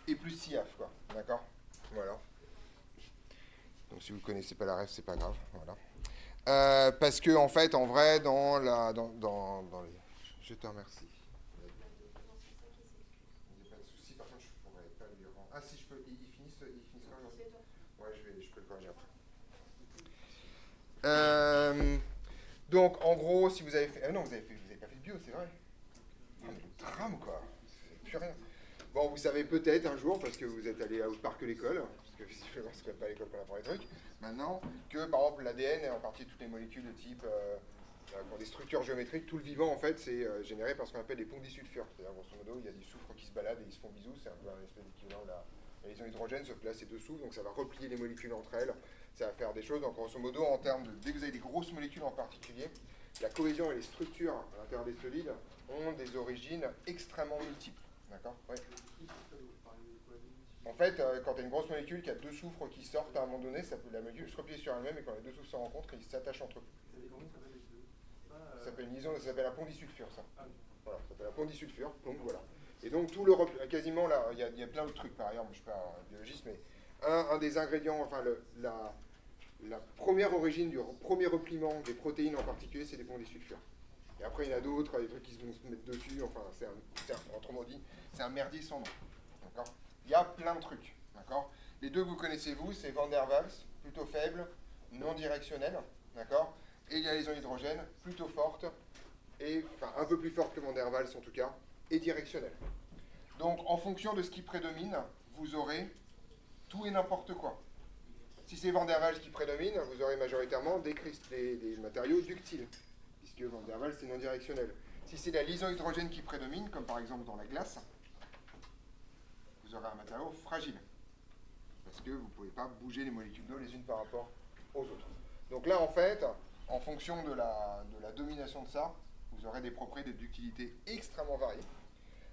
et plus CIAF, quoi. D'accord? Voilà. Donc si vous ne connaissez pas la ref, c'est pas grave. Voilà. Parce que en fait, en vrai, dans les... Je te remercie. Il n'y a pas de souci. Par contre, je ne pourrais pas lui rendre. Ah si, je peux. Ils finissent quand aujourd'hui? Ouais, je peux le corriger après. Donc, en gros, si vous avez fait... Ah non, vous avez pas fait de bio, c'est vrai. Ah, mais le drame, quoi. C'est plus rien. Bon, vous savez peut-être un jour, parce que vous êtes allé à Outpark l'école, parce que visiblement, ce n'est pas à l'école qu'on apprend les trucs, maintenant, que par exemple, l'ADN est en partie toutes les molécules de type... qui ont des structures géométriques, tout le vivant, en fait, c'est généré par ce qu'on appelle des ponts disulfures. C'est-à-dire, grosso modo, il y a des soufres qui se baladent et ils se font bisous. C'est un peu un espèce d'équivalent de la liaison hydrogène, sauf que là, c'est deux soufres, donc ça va replier les molécules entre elles. Ça va faire des choses. Donc, grosso modo, en termes de... Dès que vous avez des grosses molécules en particulier, la cohésion et les structures à l'intérieur des solides ont des origines extrêmement multiples. D'accord? Ouais. En fait, quand tu as une grosse molécule qui a deux soufres qui sortent à un moment donné, la molécule se replie sur elle-même et quand les deux soufres se rencontrent, ils s'attachent entre eux. Ça s'appelle une liaison, ça s'appelle un pont disulfure, ça. Voilà, ça s'appelle un pont disulfure, donc voilà. Et donc tout le quasiment là, il y a plein de trucs par ailleurs, moi je ne suis pas un biologiste, mais un des ingrédients, enfin la première origine du premier repliement des protéines en particulier, c'est des ponts disulfures. Et après il y en a d'autres, des trucs qui vont se mettre dessus, enfin autrement dit, c'est un merdier sans nom. D'accord? Il y a plein de trucs. D'accord? Les deux que vous connaissez vous, c'est Van der Waals, plutôt faible, non directionnel, d'accord? Et il y a les liaisons hydrogène, plutôt fortes, et enfin un peu plus fortes que Van der Waals en tout cas, et directionnelles. Donc en fonction de ce qui prédomine, vous aurez tout et n'importe quoi. Si c'est Van der Waals qui prédomine, vous aurez majoritairement des matériaux ductiles, puisque Van der Waals c'est non directionnel. Si c'est la liaison hydrogène qui prédomine, comme par exemple dans la glace, vous aurez un matériau fragile, parce que vous ne pouvez pas bouger les molécules d'eau les unes par rapport aux autres. Donc là en fait, en fonction de la domination de ça, vous aurez des propriétés de ductilité extrêmement variées.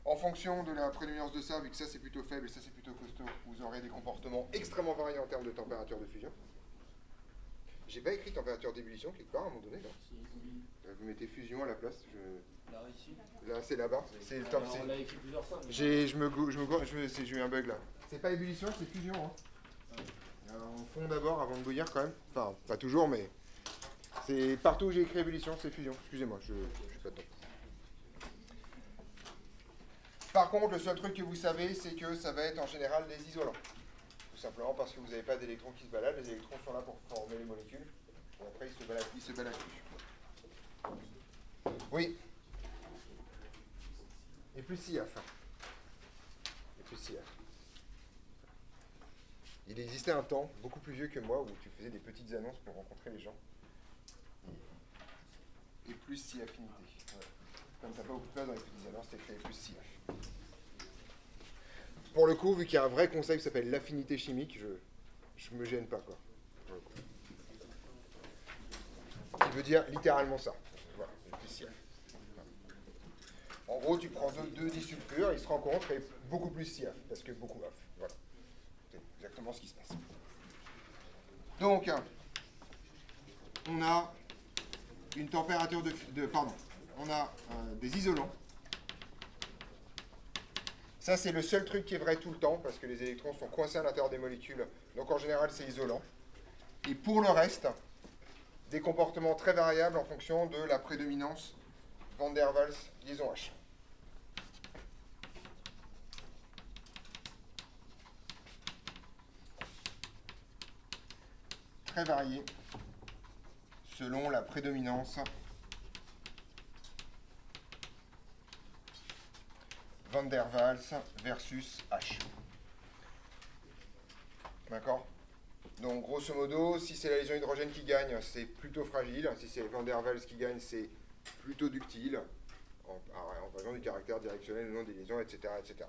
En fonction de la prédominance de ça, vu que ça c'est plutôt faible et ça c'est plutôt costaud, vous aurez des comportements extrêmement variés en termes de température de fusion. J'ai pas écrit température d'ébullition quelque part à un moment donné, là. Vous mettez fusion à la place. Là, ici. Là, c'est là-bas. C'est le Alors, on l'a écrit plusieurs fois. Mais... j'ai eu un bug là. C'est pas ébullition, c'est fusion. Hein. On fond d'abord avant de bouillir quand même. Enfin, pas toujours, mais c'est partout où j'ai écrit ébullition, c'est fusion. Excusez-moi, je suis pas dedans. Par contre, le seul truc que vous savez, c'est que ça va être en général des isolants. Tout simplement parce que vous n'avez pas d'électrons qui se baladent. Les électrons sont là pour former les molécules. Et après, ils se baladent plus. Oui. Et plus CIAF. Et plus CIAF. Il existait un temps, beaucoup plus vieux que moi, où tu faisais des petites annonces pour rencontrer les gens. Et plus si affinité. Ouais. Comme tu n'as pas beaucoup de place dans les petites annonces, tu écris plus si aff. Pour le coup, vu qu'il y a un vrai concept qui s'appelle l'affinité chimique, je me gêne pas, quoi. Pour le coup. Qui veut dire littéralement ça. Voilà, plus si aff. En gros, tu prends deux disulfures, ils se rencontrent et beaucoup plus si aff, parce que beaucoup aff. Voilà. C'est exactement ce qui se passe. Donc, on a une température on a des isolants. Ça, c'est le seul truc qui est vrai tout le temps, parce que les électrons sont coincés à l'intérieur des molécules. Donc, en général, c'est isolant. Et pour le reste, des comportements très variables en fonction de la prédominance Van der Waals liaison H. Très variés selon la prédominance Van der Waals versus H. D'accord? Donc, grosso modo, si c'est la liaison hydrogène qui gagne, c'est plutôt fragile. Si c'est Van der Waals qui gagne, c'est plutôt ductile, en raison du caractère directionnel ou non des liaisons, etc., etc.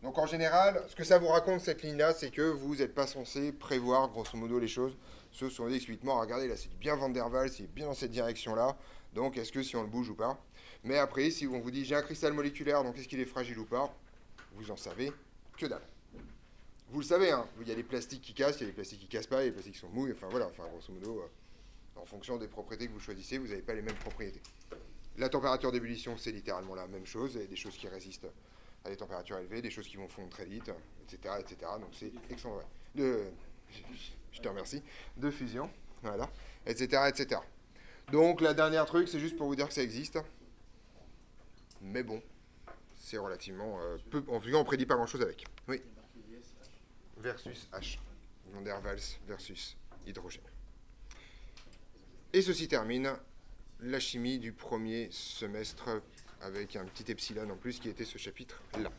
Donc, en général, ce que ça vous raconte, cette ligne-là, c'est que vous n'êtes pas censé prévoir, grosso modo, les choses. Ceux sont dit explicitement, regardez, là, c'est bien Van der Waals, c'est bien dans cette direction-là. Donc, est-ce que si on le bouge ou pas? Mais après, si on vous dit, j'ai un cristal moléculaire, donc est-ce qu'il est fragile ou pas? Vous en savez que dalle. vous le savez, hein, il y a des plastiques qui cassent, il y a des plastiques qui cassent pas, il y a des plastiques qui sont mous, enfin voilà, enfin grosso modo, en fonction des propriétés que vous choisissez, vous n'avez pas les mêmes propriétés. La température d'ébullition, c'est littéralement la même chose, il y a des choses qui résistent à des températures élevées, des choses qui vont fondre très vite, etc. etc. Donc c'est extrêmement vrai. Je te remercie. De fusion, voilà, etc. etc. Donc la dernière truc, c'est juste pour vous dire que ça existe. Mais bon, c'est relativement peu. En tout cas, on ne prédit pas grand-chose avec. Oui. Versus H. Van der Waals versus hydrogène. Et ceci termine la chimie du premier semestre avec un petit epsilon en plus qui était ce chapitre-là.